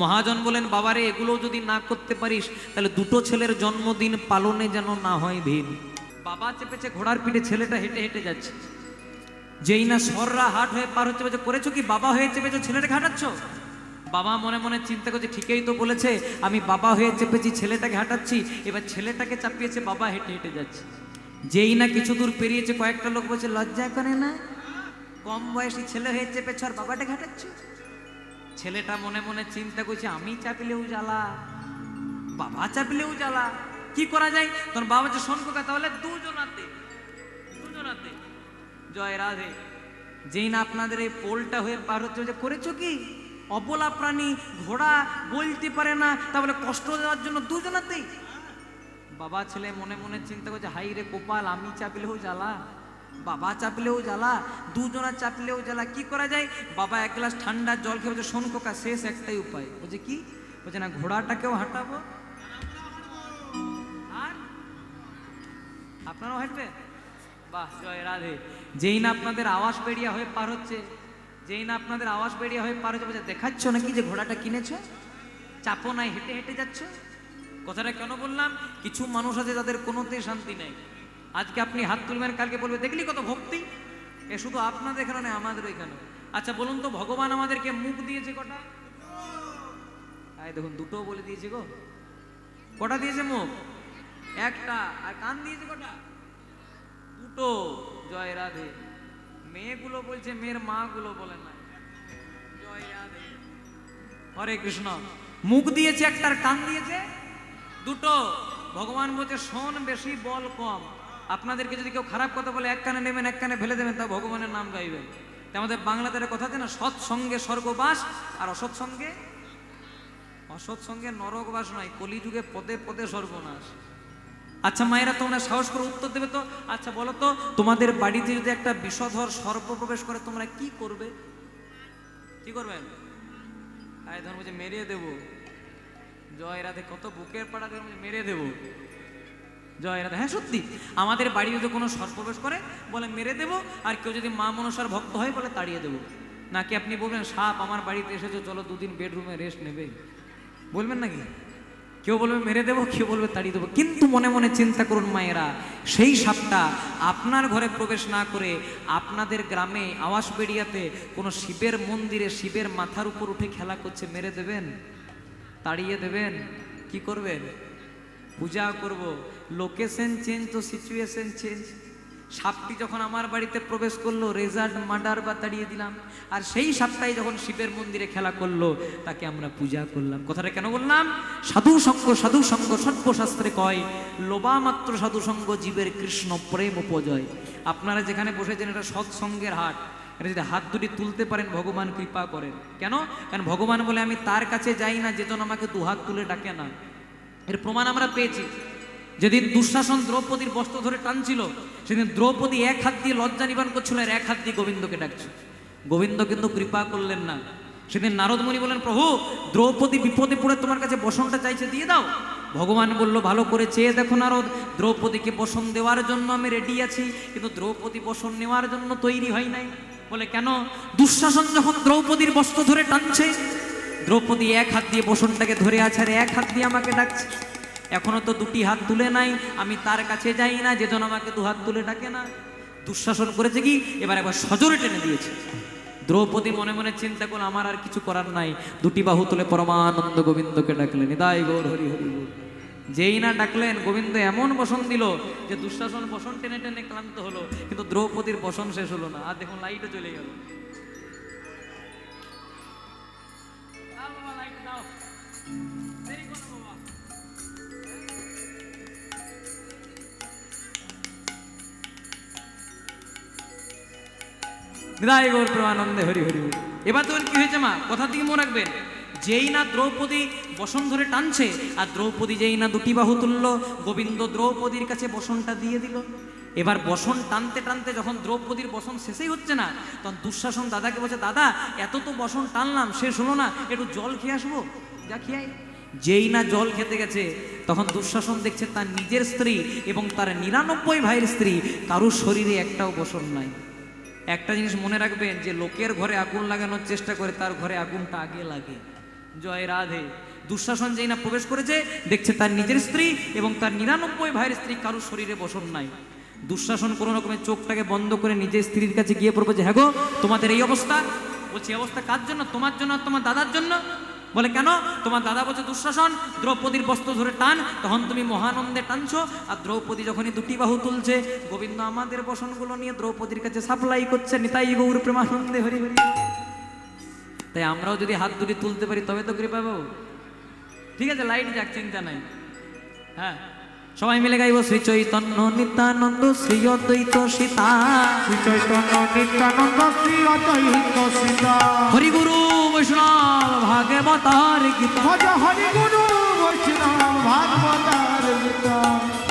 মহাজন বলেন বাবারে, এগুলো যদি না করতে পারিস তাহলে দুটো ছেলের জন্মদিন পালনে যেন না হয় ভিন। বাবা চেপেছে ঘোড়ার পিঠে, ছেলেটা হেঁটে হেঁটে যাচ্ছে। যেই না সররা হাট হয়ে পার হচ্ছে, বলছে করেছো কি? বাবা হয়ে চেপেছো, ছেলেটাকে হাঁটাচ্ছ? বাবা মনে মনে চিন্তা করছে, ঠিকই তো বলেছে, আমি বাবা হয়ে চেপেছি, ছেলেটাকে হাঁটাচ্ছি। এবার ছেলেটাকে চাপিয়েছে, বাবা হেঁটে হেঁটে যাচ্ছে। যেই না কিছু দূর পেরিয়েছে, কয়েকটা লোক বলছে লজ্জা করে না? কম বয়সী ছেলে হয়ে চেপেছ আর বাবাটাকে হাঁটাচ্ছ। ছেলেটা মনে মনে চিন্তা করছে, আমি চাপিলেও জ্বালা, বাবা চাপিলেও জ্বালা, কি করা যায়? তোর বাবা যে শোন কোকা, তাহলে দুজনাতে। জয় রাধে। যেই না আপনাদের এই পোলটা হয়ে পার হচ্ছে, যে করেছো কি? অবলা প্রাণী, ঘোড়া বলতে পারে না, তাহলে কষ্ট দেওয়ার জন্য দুজনাতেই। বাবা ছেলে মনে মনে চিন্তা করছে, হাই রে গোপাল, আমি চাপিলেও জ্বালা, বাবা চাপলেও জ্বালা, দুজনা চাপলেও জ্বালা, কি করা যায়? বাবা এক গ্লাস ঠান্ডা জল খেয়ে বলছে, শোন খোকা, শেষ একটাই উপায়। বলছে কি? বলছে না, ঘোড়াটাকেও হাঁটাবো আর আপনারাও হাঁটবে। বাহ, জয় রাধে। যেই না আপনাদের আওয়াজ বেরিয়া হয়ে পার হচ্ছে, বলছে দেখাচ্ছ নাকি যে ঘোড়াটা কিনেছো? চাপো নাই, হেঁটে হেঁটে যাচ্ছ। কথাটা কেন বললাম? কিছু মানুষ আছে যাদের কোনোতেই শান্তি নেই। আজকে আপনি হাত তুলবেন, কালকে বলবে দেখলি কত ভক্তি। এ শুধু আপনাদের এখানে নয়, আমাদের এখানে। আচ্ছা বলুন তো, ভগবান আমাদেরকে মুখ দিয়েছে কটা? দেখুন, দুটো বলে দিয়েছে গো। কটা দিয়েছে মুখ? একটা। আর কান দিয়েছে কটা? দুটো। জয় রাধে। মেয়েগুলো বলছে, মেয়ের মা গুলো বলে না। জয় রাধে। হরে কৃষ্ণ। মুখ দিয়েছে একটা, আর কান দিয়েছে দুটো। ভগবান বলছে শোন বেশি, বল কম। আপনাদেরকে যদি কেউ খারাপ কথা বলে, এক কানে নেবেন, এক কানে ফেলে দেবেন, তা ভগবানের নাম গাইবেন। তাই আমাদের বাংলাতে কথা আছে না, সৎসঙ্গে স্বর্গবাস, আর অসৎসঙ্গে নরকবাস নয়। কলিযুগে পদে পদে সর্বনাশ। আচ্ছা মায়েরা, তোমরা সাহস করে উত্তর দেবে তো? আচ্ছা বলো তো, তোমাদের বাড়িতে যদি একটা বিষধর সর্প প্রবেশ করে, তোমরা কি করবে? কি করবেন? ধর্ম বলছে মেরে দেবো। জয় রাধে। কত বুকের পাড়া ধর্ম, মেরে দেবো। জয় রাধে। হ্যাঁ সত্যি, আমাদের বাড়ি যদি কোনো সর্প প্রবেশ করে, বলে মেরে দেবো। আর কেউ যদি মা মনসার ভক্ত হয়, বলে তাড়িয়ে দেবো। নাকি আপনি বলবেন সাপ আমার বাড়িতে এসেছো, চলো দুদিন বেডরুমে রেস্ট নেবে, বলবেন নাকি? কেউ বলবে মেরে দেবো, কেউ বলবে তাড়িয়ে দেবো। কিন্তু মনে মনে চিন্তা করুন মায়েরা, সেই সাপটা আপনার ঘরে প্রবেশ না করে আপনাদের গ্রামে আওয়াজ বেরিয়াতে কোনো শিবের মন্দিরে শিবের মাথার উপর উঠে খেলা করছে, মেরে দেবেন? তাড়িয়ে দেবেন? কি করবেন? পূজা করব। লোকেশন চেঞ্জ তো সিচুয়েশন চেঞ্জ। সাপটি যখন আমার বাড়িতে প্রবেশ করলো, রেজাল্ট মার্ডার বা তাড়িয়ে দিলাম। আর সেই সাপটাই যখন শিবের মন্দিরে খেলা করলো, তাকে আমরা পূজা করলাম। কথাটা কেন বললাম? সাধু সঙ্গ সর্বশাস্ত্রে কয়, লোবা মাত্র সাধু সঙ্গ জীবের কৃষ্ণ প্রেম উপজয়। আপনারা যেখানে বসেছেন, এটা সৎসঙ্গের হাট। এটা যদি হাত দুটি তুলতে পারেন, ভগবান কৃপা করেন। কেন? কারণ ভগবান বলে, আমি তার কাছে যাই না যেজন আমাকে দুহাত তুলে ডাকে না। এর প্রমাণ আমরা পেয়েছি। যেদিন দুঃশাসন দ্রৌপদীর বস্ত্র ধরে টানছিল, সেদিন দ্রৌপদী এক হাত দিয়ে লজ্জা নিবারণ করছিল, আর এক হাত দিয়ে গোবিন্দকে ডাকছে। গোবিন্দ কিন্তু কৃপা করলেন না। সেদিন নারদ মুনি বলেন, প্রভু দ্রৌপদী বিপদে পড়ে তোমার কাছে বসনটা চাইছে, দিয়ে দাও। ভগবান বলল, ভালো করে চেয়ে দেখো নারদ, দ্রৌপদীকে বসন দেওয়ার জন্য আমি রেডি আছি, কিন্তু দ্রৌপদী বসন নেওয়ার জন্য তৈরি হয় নাই। বলে কেন? দুঃশাসন যখন দ্রৌপদীর বস্ত্র ধরে টানছে, দ্রৌপদী এক হাত দিয়ে বসনটাকে ধরে আছে আর এক হাত দিয়ে আমাকে ডাকছে। এখনো তো দুটি হাত তুলে নাই, আমি তার কাছে যাই না, যেজন আমাকে দু হাত তুলে ডাকে না। দুঃশাসন করেছে কি, এবার একবার সজোরে টেনে দিয়েছে। দ্রৌপদী মনে মনে চিন্তা করল আমার আর কিছু করার নাই, দুটি বাহু তুলে পরমানন্দ গোবিন্দকে ডাকলেন, নিতাই গৌর হরি হরি বল। যেই না ডাকলেন, গোবিন্দ এমন বসন দিল যে দুঃশাসন বসন টেনে টেনে ক্লান্ত হলো, কিন্তু দ্রৌপদীর বসন শেষ হলো না। আর দেখুন লাইটও চলে গেল। দাও বাবা, লাইট দাও, দেরি করো বাবা। নিতাই গৌর প্রেমানন্দে হরি হরি বল। এবার তোমার কি হয়েছে মা, কথা দিকে মনে রাখবেন। যেই না দ্রৌপদী বসন ধরে টানছে, আর দ্রৌপদী যেই না দুটি বাহু তুলল, গোবিন্দ দ্রৌপদীর কাছে বসনটা দিয়ে দিল। এবার বসন টানতে টানতে যখন দ্রৌপদীর বসন শেষই হচ্ছে না, তখন দুঃশাসন দাদাকে বলছে, দাদা এত তো বসন টানলাম, শেষ হলো না, একটু জল খেয়ে আসবো, যা খেয়ে। যেই না জল খেতে গেছে, তখন দুঃশাসন দেখছে তার নিজের স্ত্রী এবং তার 99 ভাইয়ের স্ত্রী কারুর শরীরে একটাও বসন নাই। একটা জিনিস মনে রাখবেন, যে লোকের ঘরে আগুন লাগানোর চেষ্টা করে, তার ঘরে আগুনটা আগে লাগে। জয় রাধে। দুঃশাসন যেই না প্রবেশ করেছে, দেখছে তার নিজের স্ত্রী এবং তার 99 ভাইয়ের স্ত্রী কারুর শরীরে বসন নাই। দুঃশাসন কোনো রকমের চোখটাকে বন্ধ করে নিজের স্ত্রীর কাছে গিয়ে পড়বে যে, হ্যাঁ গো তোমাদের এই অবস্থা। বলছে এই অবস্থা কার জন্য? তোমার জন্য, তোমার দাদার জন্য। বলে কেন? তোমার দাদা বলছে দুঃশাসন দ্রৌপদীর বস্ত্র ধরে টান, তখন তুমি মহানন্দে টানছো, আর দ্রৌপদী যখনই দুটি বাহু তুলছে, গোবিন্দ আমাদের বসনগুলো নিয়ে দ্রৌপদীর কাছে সাপ্লাই করছে। নিতাই গৌর প্রেমানন্দে হরি হরি। তাই আমরাও যদি হাত দুটি তুলতে পারি তবে তো কৃপা পাবো। ঠিক আছে, লাইট যাক, চিন্তা নাই। হ্যাঁ, সবাই মিলে গাইব শ্রী চৈতন্য নিত্যানন্দ শ্রী অদ্বৈত সীতা, শ্রী চৈতন্য নিত্যানন্দ শ্রী অদ্বৈত সীতা, হরি গুরু বৈষ্ণব ভাগবতার গীতা, ভজ হরি গুরু বৈষ্ণব ভাগবতার গীতা,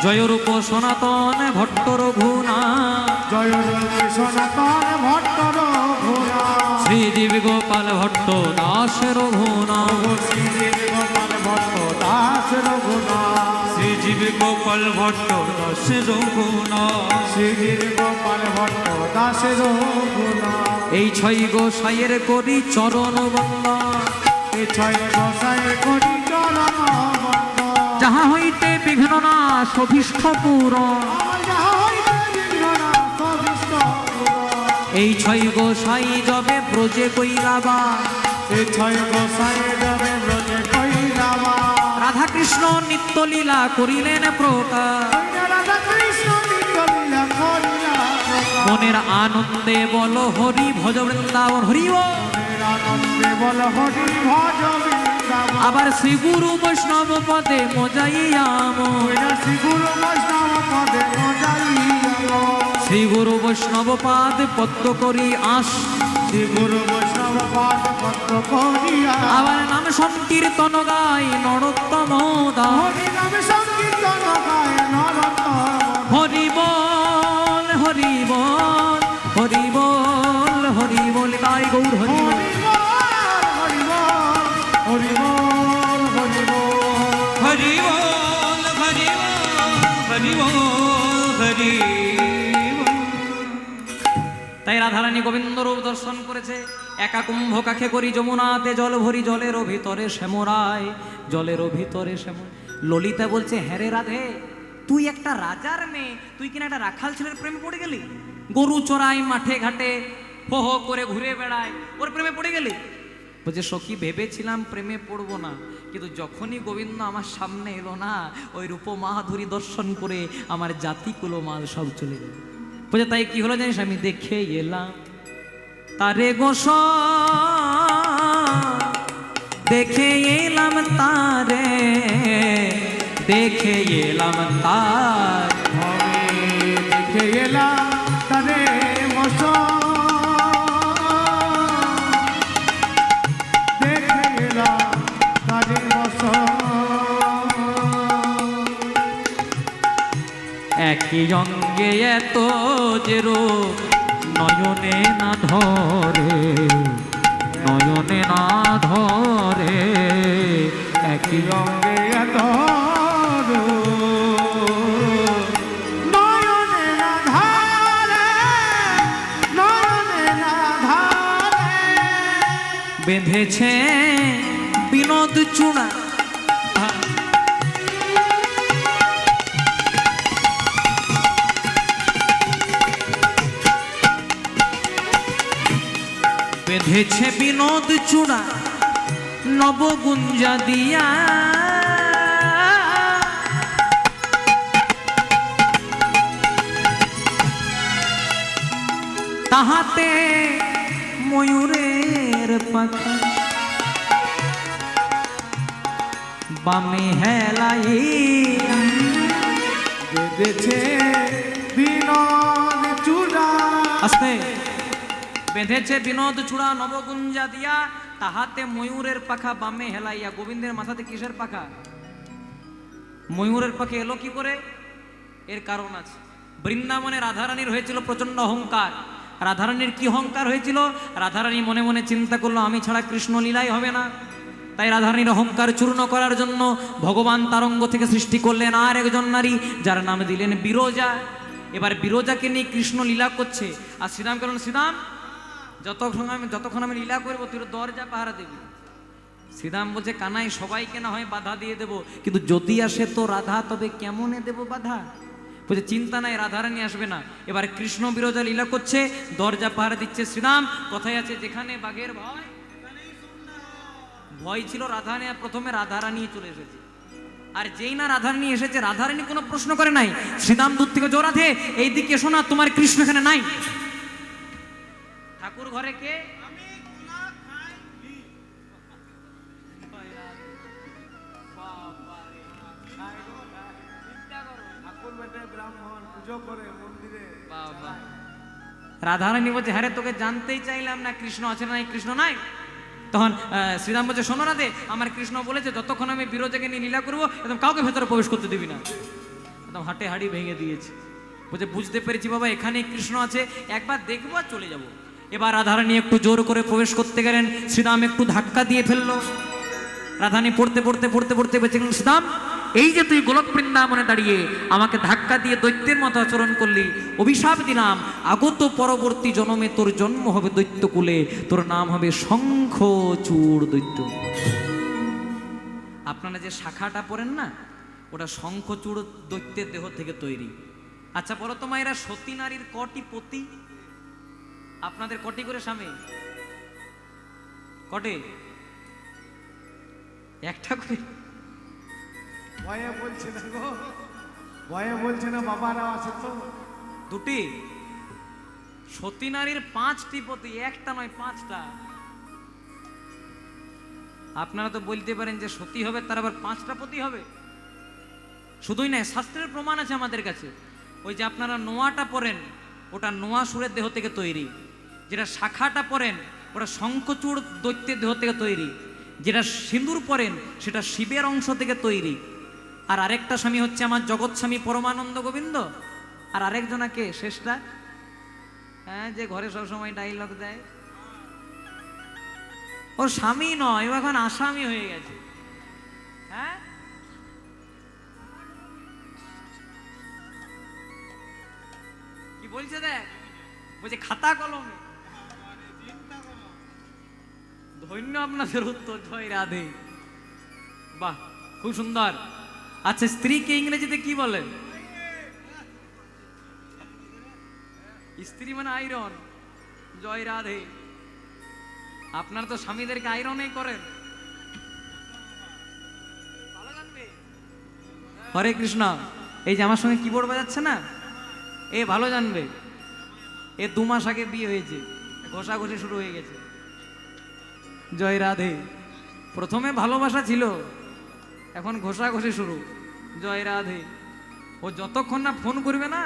জয় রূপ সনাতন ভট্ট রঘুনাথ, জয় রূপে সনাতন ভট্ট রঘুনাথ, শ্রীজীব গোপাল ভট্ট দাস রঘুনাথ, শ্রী গোপাল ভট্ট দাস রঘুনাথ, শ্রীজীব গোপাল ভট্ট দাস রঘুনাথ, শ্রী গোপাল ভট্ট দাস রঘুনাথ, এই 6 গোসাইয়ের করি চরণ বন্দন, এই 6 গোসাই করি চরণ বন্দন, যাহা হইতে বিঘ্ন না সভিষ্ঠ পূরণ। আমার যাহা হইতে বিঘ্ন নাশ অভীষ্ট পূরণ। এই 6 গোসাই যবে ব্রজে কইলাবা, এই 6 গোসাই যাবে ব্রজে কইলাবা, রাধা কৃষ্ণ নিত্য লীলা করিলেন প্রকাশ, রাধা কৃষ্ণ নিত্য লীলা করিলা প্রকাশ। মনের আনন্দে বল হরি ভজ বৃন্দাবন হরি বল। মনের আনন্দে বল হরি ভজ বৃন্দাবন। আবার শ্রী গুরু বৈষ্ণব পদে মজাইয়াম, শ্রী গুরু বৈষ্ণব পদে মজাইয়া, শ্রী গুরু বৈষ্ণব পাদ পদ্ম করি আস, শ্রী গুরু বৈষ্ণব পাদ পদ্ম করিয়া, আবার নাম সংকীর্তন গাই নরোত্তম দাস, হরি নামে সংকীর্তন গায় নরোত্তম। হরি বল হরি বল হরি বল হরি বল, তাই গৌর হরি বল। হরি বল, হরি বল, হরি বল, হরি বল। হরি বল হরি বল হরি বল হরি বল। তাই রাধারানী গোবিন্দ রূপ দর্শন করেছে। একা কুম্ভ কাখে করি যমুনাতে জল ভরি, জলেরও ভিতরে শ্যামরায়, জলেরও ভিতরে শ্যাম। ললিতা বলছে, হ্যাঁ রে রাধে, তুই একটা রাজার মেয়ে, তুই কিনা একটা রাখাল ছেলের প্রেমে পড়ে গেলি? গরু চড়াই মাঠে ঘাটে, হো হো করে ঘুরে বেড়ায়, ওর প্রেমে পড়ে গেলি? বলছে সখী, ভেবেছিলাম প্রেমে পড়বো না, কিন্তু যখনই গোবিন্দ আমার সামনে এলো না, ওই রূপ মাধুরী দর্শন করে আমার জাতি কুলমাল সব চলে গেল। বলছে তাই কি হলো জানিস? আমি দেখে এলাম তারে গোস, দেখে এলাম তারে, দেখে এলাম তার, আমি দেখে এলাম তারে বস, দেখে এলাম তারে বস, একই অঙ্গে এত যে রূপ নয়নে না ধরে, নয়নে না ধরে, একই অঙ্গে এত নয়নে না ধারে, নয়নে না বেঁধেছে বিনোদ চূড়া। বেঁধেছে বিনোদ চূড়া নবগুঞ্জা দিয়া, তাহাতে ময়ূরের পাখা বামে হেলাইয়া। বেঁধেছে বিনোদ চূড়া, আস্তে। বেঁধেছে বিনোদ চূড়া নবগুঞ্জা দিয়া, তাহাতে ময়ূরের পাখা বামে হেলাইয়া। গোবিন্দের মাথাতে কিসের পাখা? ময়ূরের পাখা এলো কি করে? এর কারণ আছে। বৃন্দাবনে রাধারানীর হয়েছিল প্রচন্ড অহংকার। রাধারানীর কি অহংকার হয়েছিল? রাধারানী মনে মনে চিন্তা করলো আমি ছাড়া কৃষ্ণ লীলাই হবে না। তাই রাধারানীর অহংকার চূর্ণ করার জন্য ভগবান তারঙ্গ থেকে সৃষ্টি করলেন আর একজন নারী, যার নাম দিলেন বিরজা। এবার বিরজাকে নিয়ে কৃষ্ণ লীলা করছে। আর শ্রীরাম কারণ শ্রীরাম যতক্ষণ আমি লীলা করবো তুই দরজা পাহারা দিবি। শ্রীরাম বলছে কানাই সবাইকে না হয় বাধা দিয়ে দেবো, কিন্তু যদি আসে তো রাধা, তবে কেমনে দেব বাধা? বলছে চিন্তা নাই, রাধারানী আসবে না। এবার কৃষ্ণ বিরজা লীলা করছে, দরজা পাহারা দিচ্ছে শ্রীরাম। কথায় আছে যেখানে বাঘের ভয় ভয় ছিল রাধারানী, প্রথমে রাধারানী চলে এসেছে। আর যেই না রাধারানী এসেছে, রাধারানী কোনো প্রশ্ন করে নাই। শ্রীরাম দূর থেকে জোর রাধে এইদিকে এসো না, তোমার কৃষ্ণ এখানে নাই। ঠাকুর ঘরে কে? রাধারানী বলছে হ্যাঁ রে, তোকে জানতেই চাইলাম না কৃষ্ণ আছে না নাই, কৃষ্ণ নাই। তখন শ্রীরাম বলছে শোনো রাধে, আমার কৃষ্ণ বলেছে যতক্ষণ আমি বিরজাকে নিয়ে লীলা করবো একদম কাউকে ভেতরে প্রবেশ করতে দিবি না। একদম হাটে হাড়ি ভেঙে দিয়েছে। বলছে বুঝতে পেরেছি বাবা, এখানে কৃষ্ণ আছে, একবার দেখবো আর চলে যাব। এবার রাধারানী একটু জোর করে প্রবেশ করতে গেলেন, শ্রীরাম একটু ধাক্কা দিয়ে ফেললো। রাধারানী পড়তে পড়তে পড়তে পড়তে বেঁচে গেলেন। শ্রীরাম, এই যে তুই গোলক বৃন্দাবনে দাঁড়িয়ে আমাকে ধাক্কা দিয়ে দৈত্যের মতো আচরণ করলি, অভিশাপ দিলাম আগত পরবর্তী জন্মে তোর জন্ম হবে দৈত্যকুলে, তোর নাম হবে শঙ্খচূড় দৈত্য। আপনারা যে শাখাটা পড়েন না, ওটা শঙ্খচূড় দৈত্যের দেহ থেকে তৈরি। আচ্ছা বলো তো মায়েরা, সতী নারীর কটি পতি? আপনাদের কটি করে স্বামী? কটে? একটা করে? ভয়ে বলছে না গো, ভয়ে বলছে না, বাবারা আছে তো। দুটি? সতী নারীর 5টি পতি, একটা নয় 5টা। আপনারা তো বলতে পারেন যে সতী হবে তার আবার 5টা পতি হবে? শুধুই নয়, শাস্ত্রের প্রমাণ আছে আমাদের কাছে। ওই যে আপনারা নোয়াটা পড়েন, ওটা নোয়া সুরের দেহ থেকে তৈরি। যেটা শাখাটা পড়েন, ওটা শঙ্খচূড় দৈত্যের দেহ থেকে তৈরি। যেটা সিঁদুর পড়েন, সেটা শিবের অংশ থেকে তৈরি। আর আরেকটা স্বামী হচ্ছে আমার জগৎ স্বামী পরমানন্দ গোবিন্দ। আর আরেকজনাকে শেষটা, হ্যাঁ, যে ঘরে সবসময় ডাইলগ দেয়, ও স্বামী নয়, ও এখন আসামি হয়ে গেছে। হ্যাঁ, কি বলছে দেখ, বলছে খাতা কলমে। ধন্য আপনাদের উত্তর, জয় রাধে। বাহ, খুব সুন্দর। আচ্ছা, স্ত্রীকে ইংরেজিতে কি বলেন? স্ত্রী মানে আয়রন। জয় রাধে। আপনারা তো স্বামীদেরকে আয়রনই করেন। হরে কৃষ্ণ। এই যে আমার সঙ্গে কিবোর্ড বাজাচ্ছে না, এ ভালো জানবে, এ 2 মাস আগে বিয়ে হয়েছে, ঘষাঘষি শুরু হয়ে গেছে। জয় রাধে। প্রথমে ভালোবাসা ছিল, এখন ঘষাঘষি শুরু। জয় রাধে। ও যতক্ষণ না ফোন করবে না,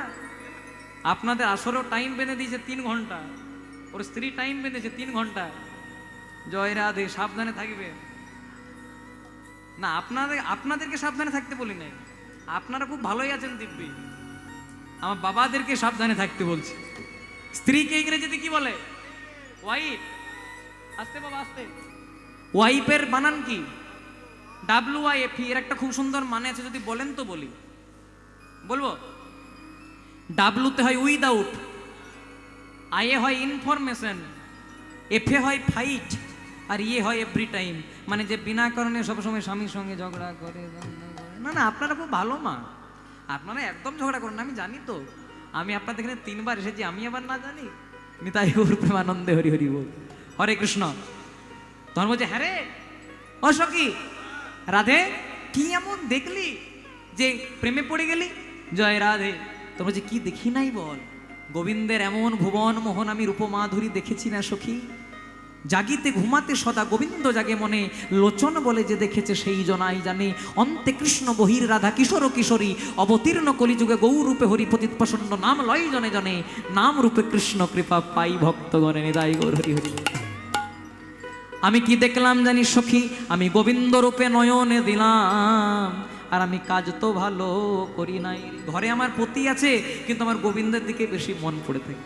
আপনাদের আসরেও টাইম বেঁধে দিয়েছে 3 ঘন্টা, ওর স্ত্রী টাইম বেঁধেছে 3 ঘন্টা। জয় রাধে। সাবধানে থাকবে না, আপনাদেরকে সাবধানে থাকতে বলি নাই, আপনারা খুব ভালোই আছেন দিব্যি। আমার বাবাদেরকে সাবধানে থাকতে বলছি। স্ত্রীকে ইংরেজিতে কি বলে? ওয়াইফ। আস্তে বাবা আস্তে। ওয়াইফের বানান কি? WIF। এর একটা খুব সুন্দর মানে আছে, যদি বলেন তো বলি। বলবো? ডাব্লুতে হয় উইদাউট, আইয়ে হয় ইনফরমেশন, এফে হয় ফাইট, আর ইয়ে হয় এভরি টাইম, মানে যে বিনা কারণে সবসময় স্বামীর সঙ্গে ঝগড়া করে। না না, আপনারা খুব ভালো মা, আপনারা একদম ঝগড়া করেন না, আমি জানি তো। আমি আপনাদের এখানে 3 বার এসেছি, আমি আবার না জানি? নিতাই গৌর প্রেমানন্দে হরি হরি বল। হরে কৃষ্ণ। তখন বলছে, হ্যাঁ রে ও সখী রাধে, কি এমন দেখলি যে প্রেমে পড়ে গেলি? জয় রাধে। তো বলছে, কি দেখি নাই বল? গোবিন্দের এমন ভুবন মোহন আমি রূপমাধুরী দেখেছি না সখী। জাগিতে ঘুমাতে সদা গোবিন্দ জাগে মনে, লোচন বলে যে দেখেছে সেই জনাই জানে। অন্তে কৃষ্ণ বহির রাধা কিশোর কিশোরী, অবতীর্ণ কলিযুগে গৌরূপে হরি পতিত প্রসন্ন নাম লয় জনে জনে, নাম রূপে কৃষ্ণ কৃপা পাই ভক্তগণে নিদাই গৌর হরি হরি। আমি কি দেখলাম জানি সখী? আমি গোবিন্দ রূপে নয়নে দিলাম, আর আমি কাজ তো ভালো করি নাই। ঘরে আমার পতি আছে, কিন্তু আমার গোবিন্দের দিকে বেশি মন পড়ে থাকে।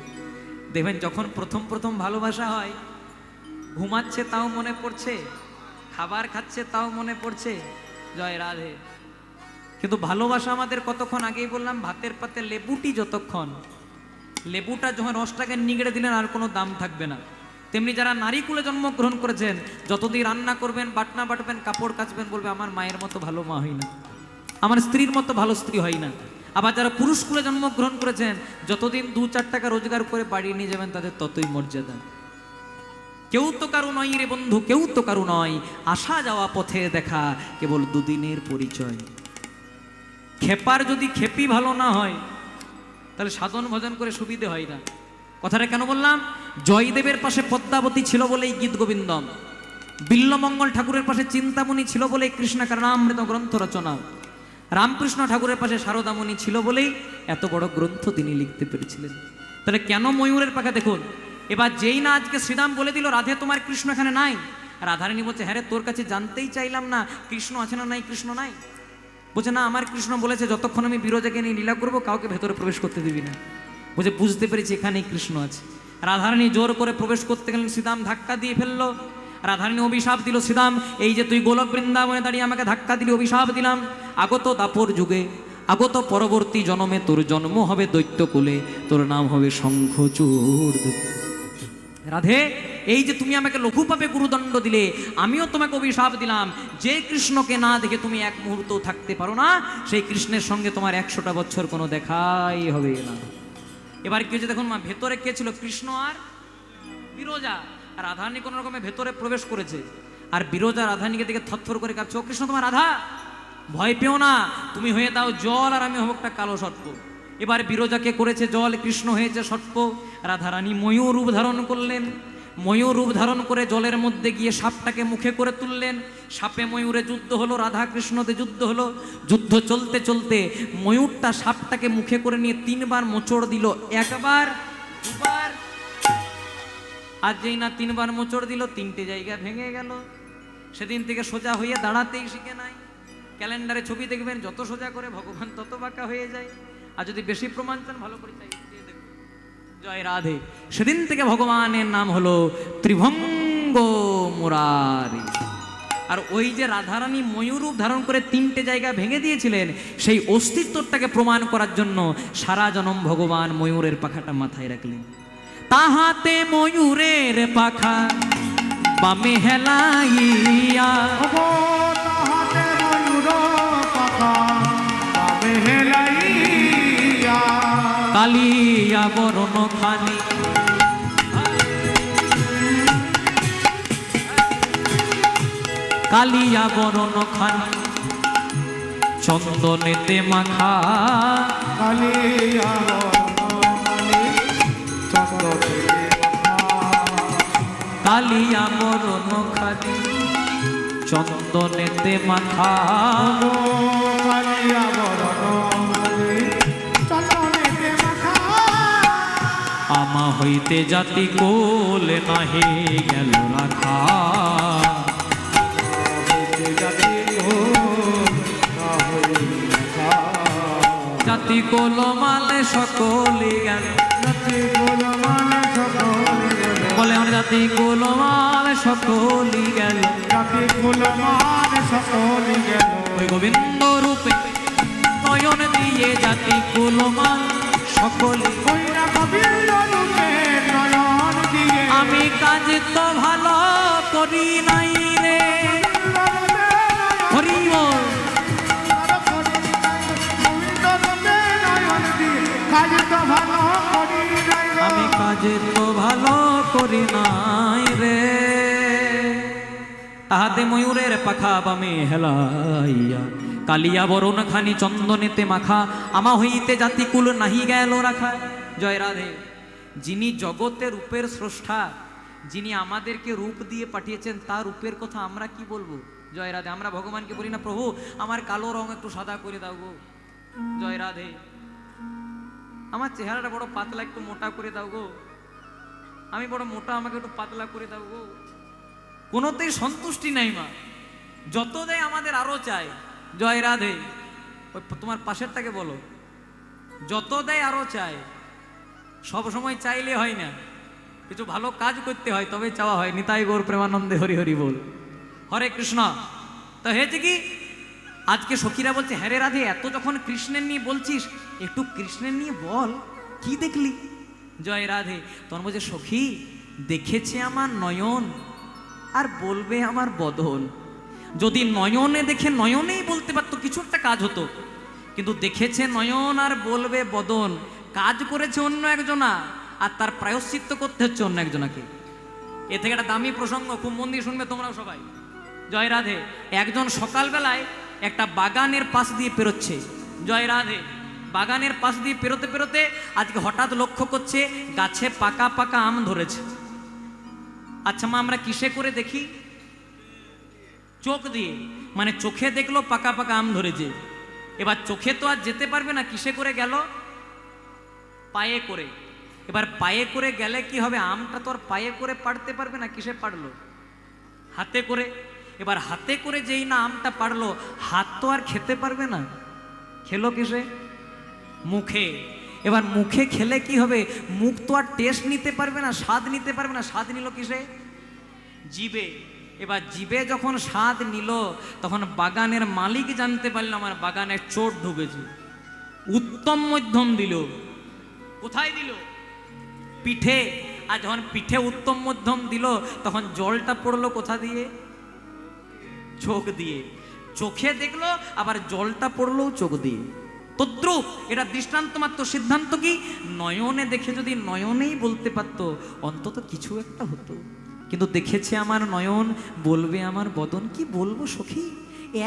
দেখবেন যখন প্রথম প্রথম ভালোবাসা হয়, ঘুমাচ্ছে তাও মনে পড়ছে, খাবার খাচ্ছে তাও মনে পড়ছে। জয় রাধে। কিন্তু ভালোবাসা আমাদের কতক্ষণ, আগেই বললাম, ভাতের পাতে লেবুটি যতক্ষণ, লেবুটা যখন রসটাকে নিগড়ে দিলেন আর কোনো দাম থাকবে না। তেমনি যারা নারী কুলে জন্মগ্রহণ করেছেন, যতদিন রান্না করবেন, বাটনা বাটবেন, কাপড় কাচবেন, বলবে আমার মায়ের মতো ভালো মা হয় না, আমার স্ত্রীর মতো ভালো স্ত্রী হয় না। আবার যারা পুরুষ কুলে জন্মগ্রহণ করেছেন, যতদিন 2-4 টাকা রোজগার করে বাড়ি নিয়ে যাবেন, তাদের ততই মর্যাদা। কেউ তো কারু নয় রে বন্ধু, কেউ তো কারু নয়, আসা যাওয়া পথে দেখা কেবল দুদিনের পরিচয়। খেপার যদি খেপি ভালো না হয়, তাহলে সাধন ভজন করে সুবিধে হয় না। কথাটা কেন বললাম? জয়দেবের পাশে পদ্মাবতী ছিল বলেই গীত গোবিন্দম, বিল্লমঙ্গল ঠাকুরের পাশে চিন্তামণি ছিল বলেই কৃষ্ণকারণামৃত গ্রন্থ রচনা, রামকৃষ্ণ ঠাকুরের পাশে শারদামণি ছিল বলেই এত বড় গ্রন্থ তিনি লিখতে পেরেছিলেন। তাহলে কেন ময়ূরের পাখা? দেখুন, এবার যেই না আজকে শ্রীরাম বলে দিল, রাধে তোমার কৃষ্ণ এখানে নাই, রাধারানী বলছে, হ্যাঁ রে, তোর কাছে জানতেই চাইলাম না কৃষ্ণ আছে না নাই। কৃষ্ণ নাই। বলছে, না, আমার কৃষ্ণ বলেছে যতক্ষণ আমি বিরজাকে নিয়ে লীলা করবো, কাউকে ভেতরে প্রবেশ করতে দিবি না। বলছে, বুঝতে পেরেছি এখানেই কৃষ্ণ আছে। রাধারানী জোর করে প্রবেশ করতে গেলেন, শ্রীরাম ধাক্কা দিয়ে ফেললো। রাধারানী অভিশাপ দিল, শ্রীরাম এই যে তুই গোলক বৃন্দাবনে দাঁড়িয়ে আমাকে ধাক্কা দিলি, অভিশাপ দিলাম, আগত দাপর যুগে, আগত পরবর্তী জন্মে তোর জন্ম হবে দৈত্যকুলে, তোর নাম হবে শঙ্খচূড়। রাধে, এই যে তুমি আমাকে লঘুভাবে গুরুদণ্ড দিলে, আমিও তোমাকে অভিশাপ দিলাম, যে কৃষ্ণকে না দেখে তুমি এক মুহূর্ত থাকতে পারো না, সেই কৃষ্ণের সঙ্গে তোমার 100টা বছর কোনো দেখাই হবে না। এবার কি হচ্ছে দেখুন মা, ভেতরে কে ছিল? কৃষ্ণ আর বিরজা। রাধারানী কোন রকমে ভেতরে প্রবেশ করেছে, আর বিরজা রাধারানীকে দিকে থরথর করে কাঁপছে, ও কৃষ্ণ তোমার রাধা, ভয় পেও না, তুমি হয়ে দাও জল, আর আমি হব একটা কালো সর্প। এবার বিরজাকে করেছে জল, কৃষ্ণ হয়েছে সর্প। রাধারানী ময়ূর রূপ ধারণ করলেন, ময়ূর রূপ ধারণ করে জলের মধ্যে গিয়ে সাপটাকে মুখে করে তুললেন। সাপে ময়ূরে যুদ্ধ হলো, রাধা কৃষ্ণতে যুদ্ধ হলো। যুদ্ধ চলতে চলতে ময়ূরটা সাপটাকে মুখে করে নিয়ে 3 বার মোচড় দিল, 1 বার 2 বার, আর যেই না 3 বার মোচড় দিল, 3টে জায়গা ভেঙে গেল। সেদিন থেকে সোজা হয়ে দাঁড়াতেই শিখে নাই। ক্যালেন্ডারে ছবি দেখবেন, যত সোজা করে ভগবান তত বাঁকা হয়ে যায়। আর যদি বেশি প্রমাণ চান, ভালো করে চাই দেখুন। জয় রাধে। সেদিন থেকে ভগবানের নাম হলো ত্রিভঙ্গ মুরারি। আর ওই যে রাধারানী ময়ূরূপ ধারণ করে 3টে জায়গা ভেঙে দিয়েছিলেন, সেই অস্তিত্বটাকে প্রমাণ করার জন্য সারা জনম ভগবান ময়ূরের পাখাটা মাথায় রাখলেন। তাহাতে ময়ূরের পাখা বামে হেলাইয়া, তাহাতে ময়ূর পাখা বামে হেলাইয়া, কালিয়া বরণ খানি কালিয়া বরণ খানি চন্দনেতে মাখা, কালিয়া কালিয়া বরণ খানি চন্দনেতে মাখা, কালিয়া চন্দনেতে মাখা, আমা হইতে জাতি কোলে নাহি গেল রাখা, জাতি কোল মালে সকলে গেল, বলে আমার জাতি কোল মালে সকলি গেল, ওই গোবিন্দ রূপে নয়ন দিয়ে জাতি কোল মাল সকলে, আমি কাজ তো ভালো করি করি নাই রে। হরি বল। আমি কাজে তো ভালো করি নাই রে। তাহাতে ময়ূরের পাখা বামে হেলাইয়া, কালিয়া বরণ খানি চন্দনেতে মাখা, আমা হইতে জাতিকুল নাহি গেল রাখা। জয় রাধে। যিনি জগতের রূপের স্রষ্টা, যিনি আমাদেরকে রূপ দিয়ে পাঠিয়েছেন, তার রূপের কথা আমরা কি বলবো? জয় রাধে। আমরা ভগবানকে বলি না, প্রভু আমার কালো রং একটু সাদা করে দাও গো। জয় রাধে। আমার চেহারাটা বড় পাতলা, একটু মোটা করে দাও গো। আমি বড় মোটা, আমাকে একটু পাতলা করে দাও গো। কোনোতেই সন্তুষ্টি নাই মা, যত দেয় আমাদের আরো চাই। জয় রাধে। ওই তোমার পাশেরটাকে বলো, যত দেয় আরো চায়। সব সময় চাইলে হয় না, কিছু ভালো কাজ করতে হয়, তবে চাওয়া হয়। নিতাই গৌর প্রেমানন্দে হরি হরি বল। হরে কৃষ্ণ। তো হয়েছে কি, আজকে সখীরা বলছে, হ্যাঁ রে রাধে, এত যখন কৃষ্ণের নিয়ে বলছিস, একটু কৃষ্ণের নিয়ে বল, কি দেখলি? জয় রাধে। তখন বলছে, সখী দেখেছে আমার নয়ন, আর বলবে আমার বদন। যদি নয়নে দেখে নয়নেই বলতে পারতো, কিছু একটা কাজ হতো, কিন্তু দেখেছে নয়ন আর বলবে বদন। কাজ করেছে অন্য একজনা, আর তার প্রায়শ্চিত্ত করতে হচ্ছে অন্য একজনাকে। এ থেকে একটা দামি প্রসঙ্গ, খুব মন দিয়ে শুনবে তোমরাও সবাই। জয় রাধে। একজন সকালবেলায় একটা বাগানের পাশ দিয়ে পেরোচ্ছে। জয় রাধে। বাগানের পাশ দিয়ে পেরোতে পেরোতে আজকে হঠাৎ লক্ষ্য করছে গাছে পাকা পাকা আম ধরেছে। আচ্ছা মা, আমরা কিসে করে দেখি? চোখ দিয়ে। মানে চোখে দেখলো পাকা পাকা আম ধরেছে। এবার চোখে তো আর যেতে পারবে না, কিসে করে গেল? পায়ে করে। এবার পায়ে করে গেলে কি হবে? আমটা তো আর পায়ে করে পাড়তে পারবে না, কিসে পাড়লো? হাতে করে। এবার হাতে করে যেই না আমটা পাড়লো, হাত তো আর খেতে পারবে না, খেলো কিসে? মুখে। এবার মুখে খেলে কি হবে? মুখ তো আর টেস্ট নিতে পারবে না, স্বাদ নিতে পারবে না, স্বাদ নিল কিসে? জিবে। এবার জিবে যখন স্বাদ নিল, তখন বাগানের মালিক জানতে পারল আমার বাগানে চোর ঢুকেছে। উত্তম মধ্যম দিল। কোথায় দিল? পিঠে। আর যখন পিঠে উত্তম মধ্যম দিল, তখন জলটা পড়লো কোথা দিয়ে? চোখ দিয়ে। চোখে দেখলো, আবার জলটা পড়লো চোখ দিয়ে। তদ্রূপ এটা দৃষ্টান্ত মাত্র। সিদ্ধান্ত কি? নয়নে দেখে যদি নয়নেই বলতে পারতো, অন্তত কিছু একটা হতো। কিন্তু দেখেছে আমার নয়ন, বলবে আমার বদন। কি বলবো সখী,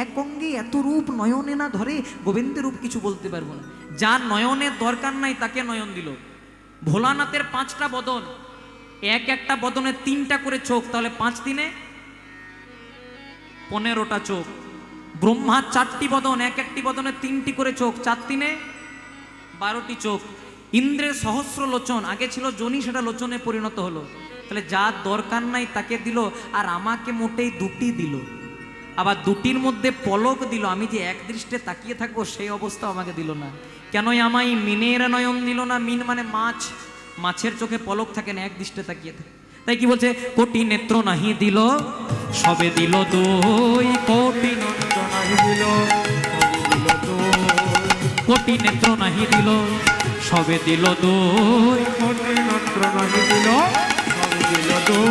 এক অঙ্গে এত রূপ নয়নে না ধরে, গোবিন্দের রূপ কিছু বলতে পারবো না। যার নয়নের দরকার নাই তাকে নয়ন দিল। ভোলানাথের 5টা বদন, এক একটা বদনে 3টা করে চোখ, তাহলে 5 দিনে 15টা চোখ। ব্রহ্মার 4টি বদন, এক একটি বদনে 3টি করে চোখ, 4 দিনে 12টি চোখ। ইন্দ্রের সহস্র লোচন, আগে ছিল জনি, সেটা লোচনে পরিণত হলো। তাহলে যার দরকার নাই তাকে দিল, আর আমাকে মোটেই 2টি দিল। আবার 2টির মধ্যে পলক দিল, আমি যে এক দৃষ্টে তাকিয়ে থাকবো সেই অবস্থা আমাকে দিল না। কেনই আমায় মিনের নয়ন দিল না? মিন মানে মাছ, মাছের চোখে পলক থাকে না, এক দৃষ্টে তাকিয়ে থাকে। তাই কি বলছে? কোটি নেত্র নাহি দিল, সবে দিল দুই। কোটি নেত্র নাহি দিল, কোটি নেত্র নাহি দিল, সবে দিল দুই। কোটি নেত্র নাহি দিল, সবে দিল দুই।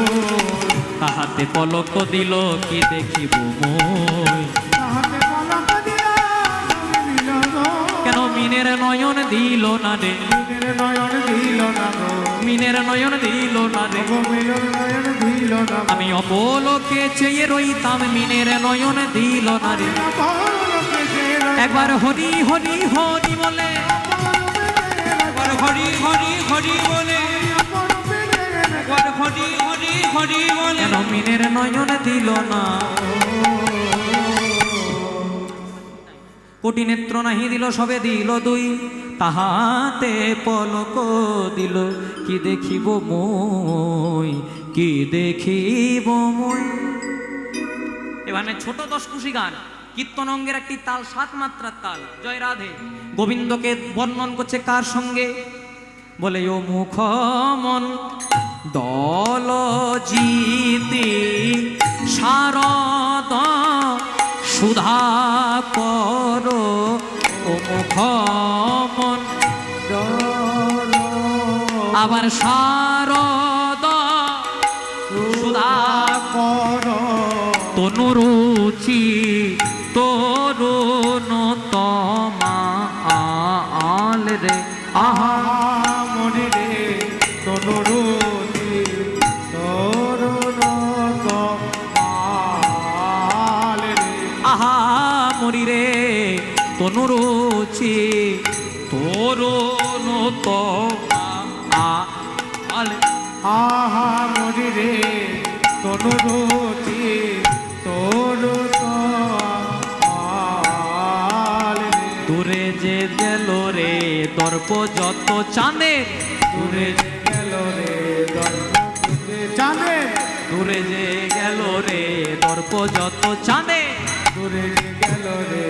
তাহাতে পলক দিল, কি দেখিব মই। তাহাতে পলক দিল, সবে দিল দুই। কেন মিনের নয়ন দিল না রে? মিনের নয়ন দিল না গো, মিনের নয়ন দিল না রে। গো মিনের নয়ন দিল না গো। আমি অপলকে চেয়ে রইতাম, মিনের নয়ন দিল না রে। পরলোকে যে রয়, একবার হরি হরি হরি বলে, একবার হরি হরি হরি বলে, একবার হরি হরি হরি বলে। কেন মিনের নয়ন দিল না? কোটি নেত্র নাহি দিল, সবে দিল দুই। তাহাতে পলক দিল, কি দেখিব মই, কি দেখিব মই। এখানে ছোট 10 কুশি গান, কীর্তন অঙ্গের একটি তাল, 7 মাত্রার তাল। জয় রাধে। গোবিন্দকে বর্ণন করছে কার সঙ্গে? বলে ও মুখ মন দল জিতি শারদ সুধা কর। ও মুখ মন আবার শারদ সুধা কর তনুরুচি তরুণ তমাল রে আহা মরি রে তনুরুচি তরুণ তমাল রে আহা মরি রে তনুরুচি তরুণ তমাল আহা মরি রে তনুরুচি তরুণ তমাল রে দূরে যে গেল রে দর্প যত চাঁদে দূরে যে গেল রে জানে দূরে যে গেল রে দর্প যত চাঁদে দূরে যে গেল রে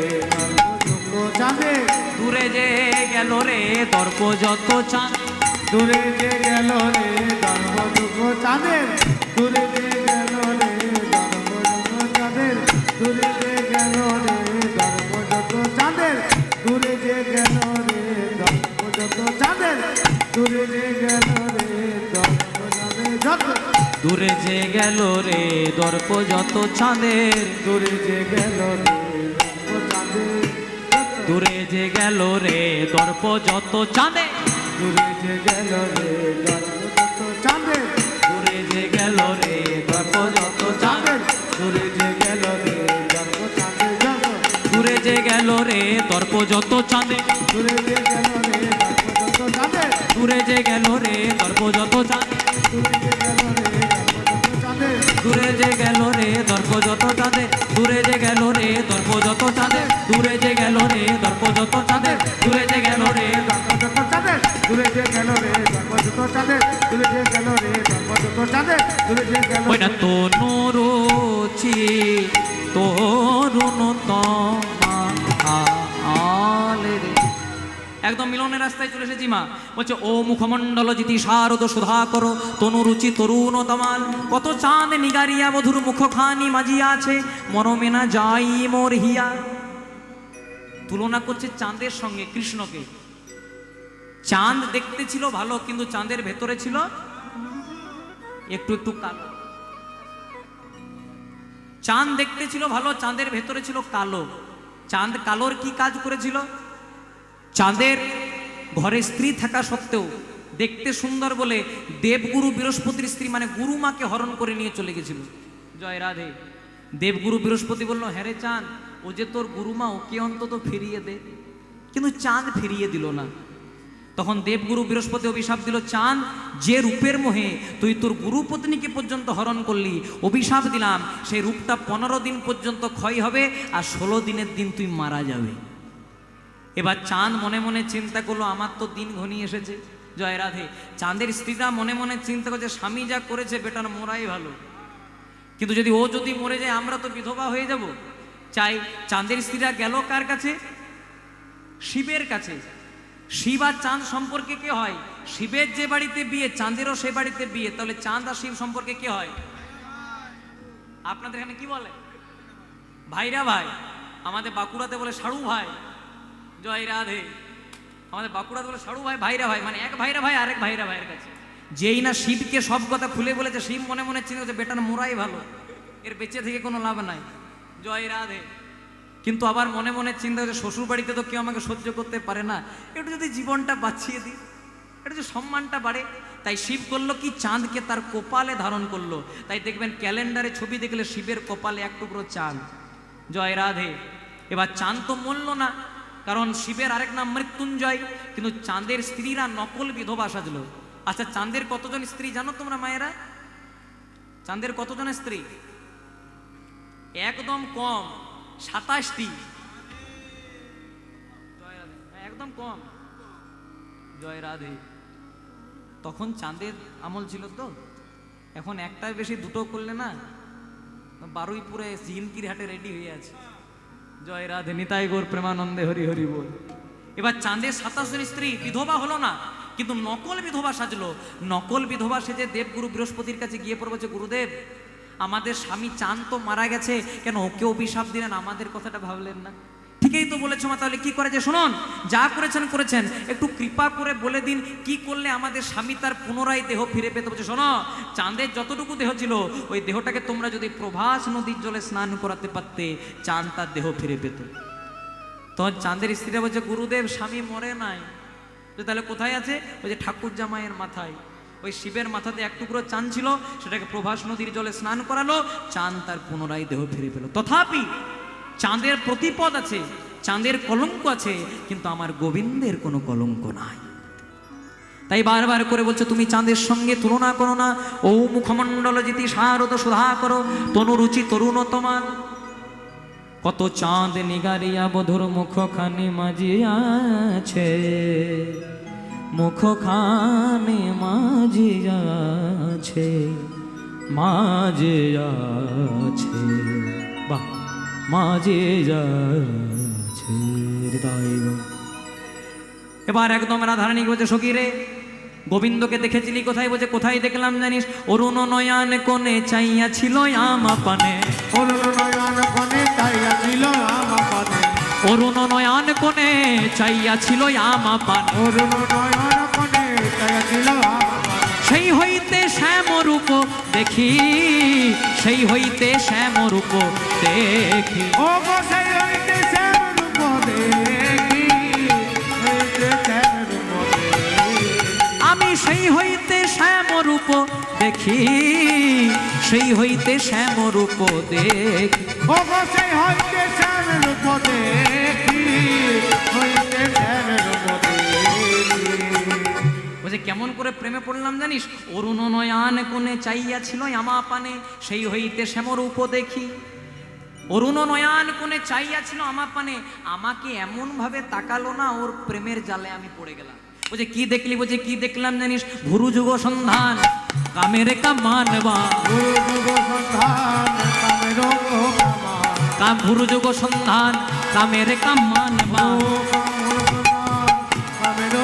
জানে দূরে যে গেল রে দর্প যত চাঁদ দূরে যে গেল রে ধর্মযুগ চাঁদের দূরে যে গেল রে ধর্মযুগ চাঁদের দূরে যে গেল রে ধর্মযুগ চাঁদের দূরে যে গেল রে ধর্মযুগ চাঁদের দূরে যে গেল রে ধর্মযুগ যত দূরে যে গেল রে দর্প যত চাঁদের দূরে যে গেল রে চাঁদের দূরে যে গেল রে দর্প যত চাঁদে দূরে যে গেল রে ধর্মযুগ চাঁদের দূরে যে গেল রে দর্প যত চাঁদের দূরে যে গেল রে ধর্ম চাঁদের যত দূরে যে গেল রে দর্প যত চাঁদে দূরে যে গেল রে ধর্মযুগ চাঁদের দূরে যে গেল রে দর্প যত চাঁদে দূরে যে গেল রে ধর্মযুগ চাঁদের দূরে যে গেল রে দর্প যত চাঁদে দূরে যে গেল রে দর্প যত চাঁদে দূরে যে গেল রে দর্প যত চাঁদে দূরে যে গেল রে ধর্মযুগ চাঁদের দূরে যে গেল রে ধর্মযুগ চাঁদের দূরে যে গেল ওই না তনুরুচি তরুণ তমাল রে একদম মিলনের রাস্তায় চলে এসেছি মা বলছে ও মুখমণ্ডল জিতি শারদ সুধা করো তনুরুচি তরুণ তমাল কত চাঁদ নিগারিয়া মধুর মুখখানি মাজিয়া আছে মরমে না যাই মোর হিয়া তুলনা করছে চাঁদের সঙ্গে কৃষ্ণকে চাঁদ দেখতে ছিল ভালো কিন্তু চাঁদের ভেতরে ছিল একটু একটু কালো চাঁদ দেখতে ছিল ভালো চাঁদের ভেতরে ছিল কালো চাঁদ কালোর কি কাজ করেছিল চাঁদের ঘরে স্ত্রী থাকা সত্ত্বেও দেখতে সুন্দর বলে দেবগুরু বৃহস্পতির স্ত্রী মানে গুরু মাকে হরণ করে নিয়ে চলে গেছিল জয় রাধে দেবগুরু বৃহস্পতি বলল হ্যাঁ রে চাঁদ ও যে তোর গুরুমা ওকে অন্তত ফিরিয়ে দে কিন্তু চাঁদ ফিরিয়ে দিল না তখন দেবগুরু বৃহস্পতি অভিশাপ দিল চাঁদ যে রূপের মোহে তুই তোর গুরু পত্নীকে পর্যন্ত হরণ করলি অভিশাপ দিলাম সেই রূপটা 15 দিন পর্যন্ত ক্ষয় হবে আর 16 দিনের দিন তুই মারা যাবে এবার চাঁদ মনে মনে চিন্তা করলো আমার তো দিন ঘনিয়ে এসেছে জয় রাধে চাঁদের স্ত্রীরা মনে মনে চিন্তা করছে স্বামী যা করেছে বেটার মোরাই ভালো কিন্তু যদি ও যদি মরে যায় আমরা তো বিধবা হয়ে যাব চাই চাঁদের স্ত্রীরা গেল কার কাছে শিবের কাছে শিব আর চাঁদ সম্পর্কে কে হয় শিবের যে বাড়িতে বিয়ে চাঁদেরও সে বাড়িতে বিয়ে তাহলে চাঁদ আর শিব সম্পর্কে কে হয় আপনাদের এখানে কি বলে ভাইরা ভাই আমাদের বাঁকুড়াতে বলে সাড়ু ভাই জয় রাধে আমাদের বাঁকুড়াতে বলে সাড়ু ভাই ভাইরা ভাই মানে এক ভাইরা ভাই আরেক ভাইরা ভাইয়ের কাছে যেই না শিবকে সব কথা খুলে বলেছে শিব মনে মনে চিন্তা করছে বেটার মোরাই ভালো এর বেঁচে থেকে কোনো লাভ নাই জয় রাধে কিন্তু আবার মনে মনে চিন্তা করছে শ্বশুর বাড়িতে তো কেউ আমাকে সহ্য করতে পারে না একটু যদি জীবনটা বাঁচিয়ে দিই একটু যদি সম্মানটা বাড়ে তাই শিব করলো কি চাঁদকে তার কপালে ধারণ করলো তাই দেখবেন ক্যালেন্ডারে ছবি দেখলে শিবের কপালে এক টুকরো চাঁদ জয় রাধে এবার চাঁদ তো মরল না কারণ শিবের আরেক নাম মৃত্যুঞ্জয় কিন্তু চাঁদের স্ত্রীরা নকল বিধবা সাজলো আচ্ছা চাঁদের কতজন স্ত্রী জানো তোমরা মায়েরা চাঁদের কতজনের স্ত্রী একদম কম 27টি একদম কম জয় রাধে তখন চাঁদের আমল ছিল তো এখন একটার বেশি দুটো করলে না বারুইপুরে জিনকির হাটে রেডি হয়ে আছে জয় রাধে নিতাই গৌর প্রেমানন্দে হরি হরি বল এবার চাঁদের 27 জন স্ত্রী বিধবা হলো না কিন্তু নকল বিধবা সাজলো নকল বিধবা সেজে দেবগুরু বৃহস্পতির কাছে গিয়ে পড়বে যে গুরুদেব আমাদের স্বামী চাঁদ তো মারা গেছে কেন ওকে অভিশাপ দিলেন আমাদের কথাটা ভাবলেন না ঠিক ঠিকই তো বলেছো মা, তাহলে কি করে যে শুনুন, যা করেছেন করেছেন, একটু কৃপা করে বলে দিন কি করলে আমাদের স্বামী তার পুনরায় দেহ ফিরে পেতে। বলছে শোনো, চাঁদের যতটুকু দেহ ছিল ওই দেহটাকে তোমরা যদি প্রভাস নদীর জলে স্নান করাতে পারতে, চাঁদ তার দেহ ফিরে পেত। তখন চাঁদের স্ত্রীরা বলছে গুরুদেব স্বামী মরে নাই। তাহলে কোথায় আছে? ওই যে ঠাকুর জামাইয়ের মাথায়, ওই শিবের মাথাতে এক টুকরো চাঁদ ছিল, সেটাকে প্রভাস নদীর জলে স্নান করালো, চাঁদ তার পুনরায় দেহ ফিরে পেল। তথাপি চাঁদের প্রতিপদ আছে, চাঁদের কলঙ্ক আছে, কিন্তু আমার গোবিন্দের কোনো কলঙ্ক নাই। তাই বারবার করে বলছে তুমি চাঁদের সঙ্গে তুলনা করো না। ও মুখমণ্ডল জিতি শারদ সুধা করো, তনুরুচি তরুণ তোমার। কত চাঁদ নিগারিয়া বধুর মুখখানি মাজিয়াছে, মুখখানি মাজিয়াছে, মাজিয়াছে, বাহ, মাজিয়াছে হৃদয়। এবার একদম রাধারানী বলছে সখী রে, গোবিন্দকে দেখেছিলি কোথায়? বলছে কোথায় দেখলাম জানিস? অরুণ নয়ন কোণে চাইয়া ছিল আমা পানে, অরুণ নয়ন কোণে চাইয়া ছিল আমা পানে, অরুণ নয়ন কোণে চাইয়া ছিল আমা পানে, অরুণ নয়ন কোণে চাইয়া ছিল আমা পানে। সেই হইতে শ্যামরূপ দেখি, সেই হইতে শ্যামরূপ দেখি, ও গো সেই হইতে শ্যাম রূপ দেখি, হইতে শ্যাম রূপ দেখি। আমি সেই হইতে শ্যামরূপ দেখি, সেই হইতে শ্যামরূপ দেখি। ও গো সেই হইতে শ্যাম রূপ দেখি, হইতে শ্যাম রূপ দেখি। বলছে কেমন করে প্রেমে পড়লাম জানিস? অরুণ নয়ন কোণে চাইয়া ছিল আমা পানে, সেই হইতে শ্যামরূপ দেখি। অরুণ নয়ন কোণে চাইয়া ছিল আমা পানে, আমাকে এমন ভাবে তাকালো না, ওর প্রেমের জালে আমি পড়ে গেলাম। বলছে কি দেখলি? বলছে কি দেখলাম জানিস? ভুরু যুগ সন্ধান কামের কামানবা, গুরু যুগ সন্ধান কামের কামা, কাম ভুরু যুগ সন্ধান কামের কামানবা। কামের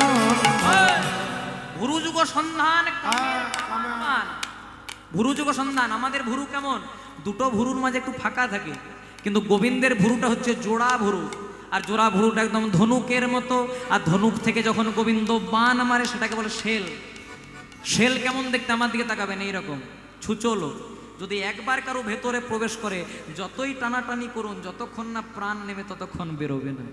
ভুরু যুগ সন্ধান কামান। ভুরু যুগ সন্ধান, আমাদের ভুরু কেমন? দুটো ভুরুর মাঝে একটু ফাঁকা থাকে, কিন্তু গোবিন্দের ভুরুটা হচ্ছে জোড়া ভুরু, আর জোড়া ভুরুটা একদম ধনুকের মতো। আর ধনুক থেকে যখন গোবিন্দ বান মারে সেটাকে বলে শেল। শেল কেমন দেখতে? আমার দিকে তাকাবেন, এইরকম ছুচলো। যদি একবার কারো ভেতরে প্রবেশ করে, যতই টানাটানি করুন, যতক্ষণ না প্রাণ নেমে ততক্ষণ বেরোবে না।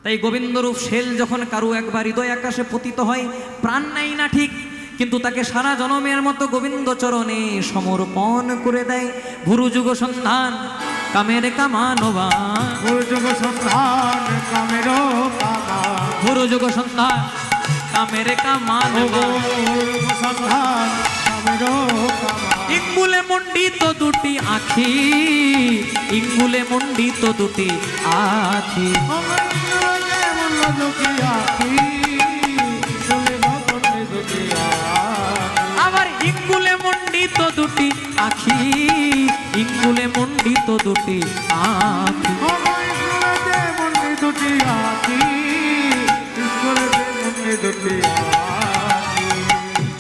তাই গোবিন্দরূপ শেল যখন কারো একবার হৃদয় আকাশে পতিত হয়, প্রাণ নেয় না ঠিক, কিন্তু তাকে সারা জনমের মতো গোবিন্দ চরণে সমর্পণ করে দেয়। ভুরু যুগ সন্ধান কামের কামানবা, গুরু যুগ সন্ধান কামের কামা, ভুরু যুগ সন্ধান কামের কামানবা। গুরু সন্ধান কামের কামা। ইঙ্গুলে মণ্ডিত দুটি আখি, ইঙ্গুলে মণ্ডিত দুটি আখি, আবার ইঙ্গুলে মণ্ডিত দুটি আখি, ইঙ্গুলে মণ্ডিত দুটি আখি।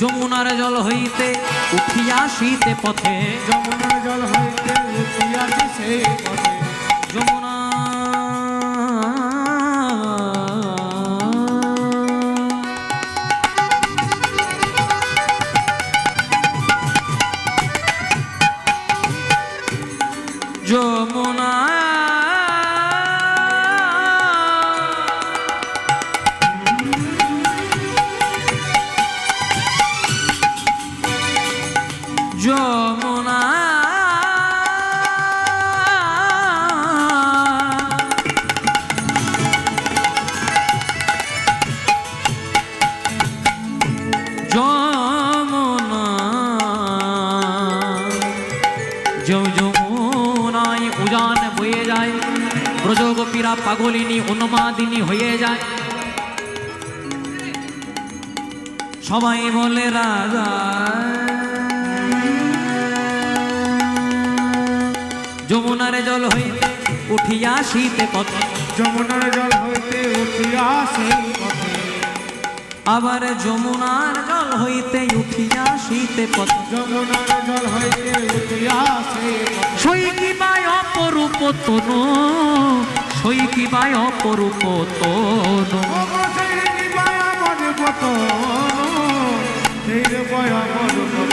যমুনার জল হইতে উঠিয়া শীতে পথে, যমুনার জল হইতে উঠিয়াছে সেই পথে, যমুনা যমুনা যমুনা যমুনা যমুনায় উজান বয়ে যায়, ব্রজগোপীরা পাগলিনী উন্মাদিনী হয়ে যায়। সবাই বলে রাজা, যমুনার জল হইতে উঠিয়া শীতে পথে, যমুনার জল হইতে উঠিয়া সেই পথে, আবার যমুনার জল হইতে উঠিয়া শীতে পথে, যমুনার জল হইতে উঠিয়া সেই পথে, সইকিবায় অপরূপ তনু, সৈকিবায় অপরূপ তনু। ও গো সেই নিবায় আমার পতন, সেই নিবায় আমার পতন।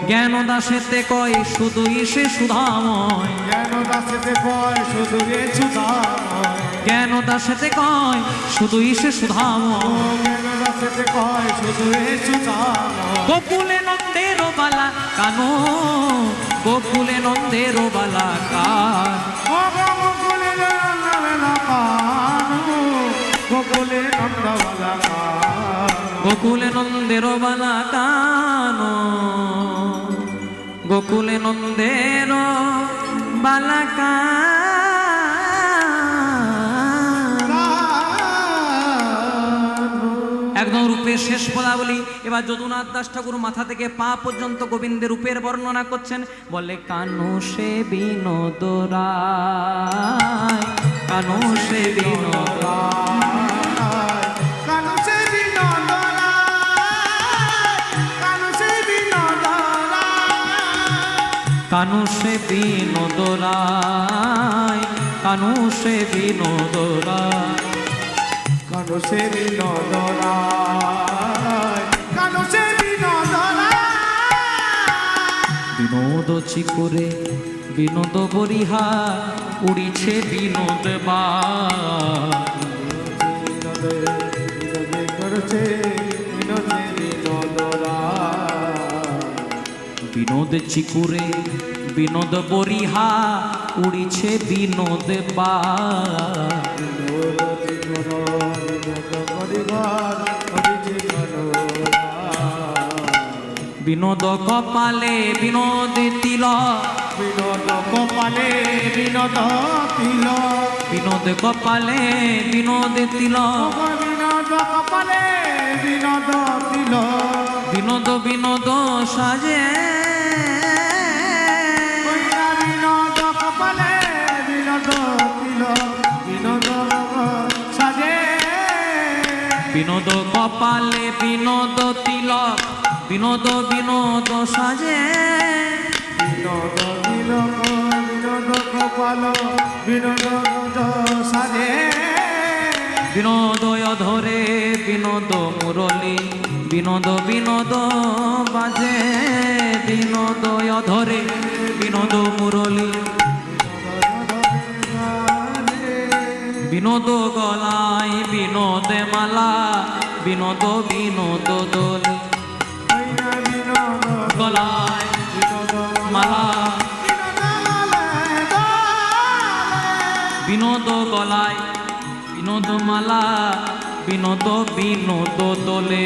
জ্ঞান দাসেতে কয় শুধুই সে সুধাময়, জ্ঞান দাসেতে কয় শুধু রে সুধাময়। জ্ঞান দাসেতে কয় শুধুই সে ও সুধাময়। জ্ঞান দাসেতে কয় শুধু রে সুধাময়। গোকুলে নন্দের বালা কানো, গোকুলে নন্দের বালা কান। ও গো গোকুলে নন্দবেলা কানু, গোকুলে নন্দবালা কানু। গোকুলে নন্দের বালা কানো, গোকুলে নন্দের বালা কান। একদম রূপের শেষ বলা বলি। এবার যদুনাথ দাস ঠাকুর মাথা থেকে পা পর্যন্ত গোবিন্দের রূপের বর্ণনা করছেন। বলে কানু সে বিনোদ রায়, কানু সে বিনোদ রায়। কানু সে বিনোদ রায়, কানু সে বিনোদ রায়। কানু সে বিনোদ রায়, কানু সে বিনোদ রায়। কানু সে বিনোদ রায়, কানু সে বিনোদ রায়। বিনোদ চিকুরে বিনোদ বরিহা উড়িছে বিনোদ বা। বিনোদে বিনোদে করছে, বিনোদে বিনোদ রায়। বিনোদ চিকুরে বিনোদ বরিহা উড়িছে বিনোদ বা। বিনোদ জীবন বিনোদ পরিবার হরিছে মনোরায়। বিনোদ কপালে বিনোদ তিলক, বিনোদ কপালে বিনোদ তিলক। বিনোদ কপালে বিনোদ তিলক। বিনোদ কপালে বিনোদ তিলক। বিনোদ বিনোদ সাজে, কইরা বিনোদ কপালে বিনোদ তিলক। বিনোদ সাজে, বিনোদ কপালে বিনোদ তিলক, বিনোদ বিনোদ সাজে। বিনোদ তিলক বিনোদ কপাল বিনোদ সাজে। বিনোদ অধরে বিনোদ মুরলী, বিনোদ বিনোদ বাজে। বিনোদ অধরে বিনোদ মুরলী, বিনোদ গলায় বিনোদ মালা, বিনোদ বিনোদ দোলে। গলায় মালা, বিনোদ গলায় বিনোদ মালা, বিনোদ বিনোদ দোলে।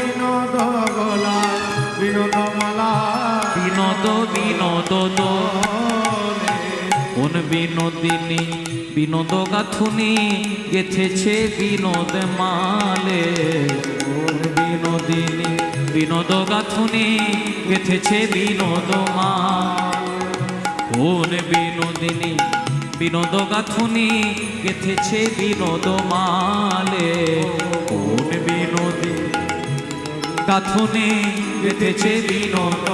বিনোদ গলায় বিনোদ মালা, বিনোদ বিনোদ দোলে। কোন বিনোদিনী বিনোদ গাথুনি গেথেছে বিনোদ মালে। কোন বিনোদিনী বিনোদ গাথুনি গেথেছে বিনোদ মাল। কোন বিনোদিনী বিনোদ গাথুনি গেথেছে বিনোদ মালে। কোন বিনোদিনী গাথুনি গেথেছে বিনোদ।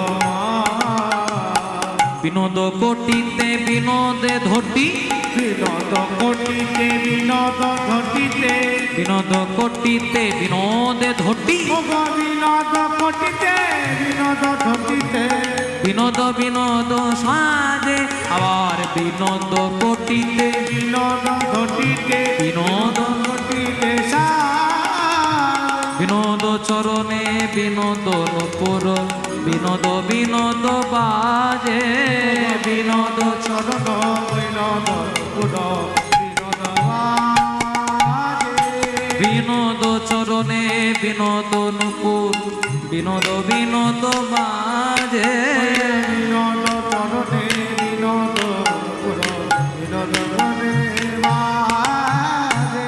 বিনোদ কোটিতে বিনোদে ধটি, বিনোদ কোটিতে বিনোদ ঘটিতে। বিনোদ কোটিতে বিনোদে ধটি। বিনোদ কোটিতে বিনোদ ঘটিতে। বিনোদ বিনোদ সাজে, আবার বিনোদ কোটিতে বিনোদ ঘটিতে বিনোদ। ঘটিতে সাজ। বিনোদ চরণে বিনোদ নূপুর, বিনোদ বিনোদ বাজে। বিনোদ চরণ বিনোদ পুর বিনোদ বাজে। বিনোদ চরণে বিনোদ নূপুর, বিনোদ বিনোদ বাজে। বিনোদ চরণে বিনোদ পুর বিনোদ বাজে।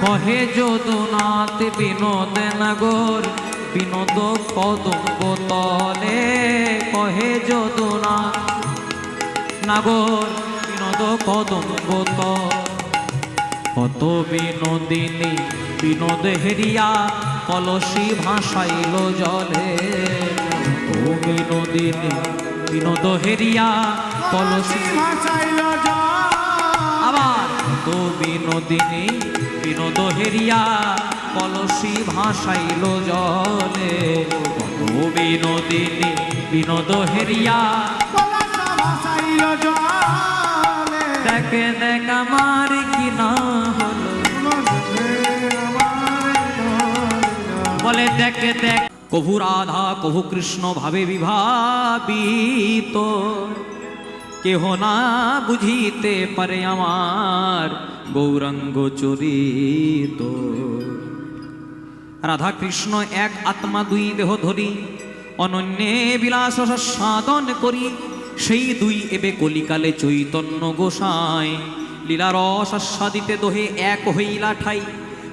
কহে যদুনাথ বিনোদ নাগর, বিনোদ কদম্ব তলে। কহে যদুনাথ নাগর, বিনোদ কদম্ব তলে। কত বিনোদিনী বিনোদ হেরিয়া কলসি ভাসাইল জলে। ও বিনোদিনী বিনোদ হেরিয়া কলসি ভাসাইল জলে। বিনোদ বিনোদিনী বিনোদ হেরিয়া কলসি ভাসাইল জলে কত বিনোদিনী বিনোদ হেরিয়া কলসা ভাসাইল জলে। দেখে দেখ আমার কি না হলো, মনে আমার হলো। বলে দেখে দেখ কভু রাধা কভু কৃষ্ণ ভাবে বিভাবিত, কেহ না বুঝিতে পারে আমার গৌরাঙ্গ চরিত। রাধা কৃষ্ণ এক আত্মা দুই দেহ ধরি অনন্যে বিলাস সাধন করি, সেই দুই এবে কলিকালে চৈতন্য গোসাই লীলারস আস্বাদিতে দোহে এক হইলা ঠাই।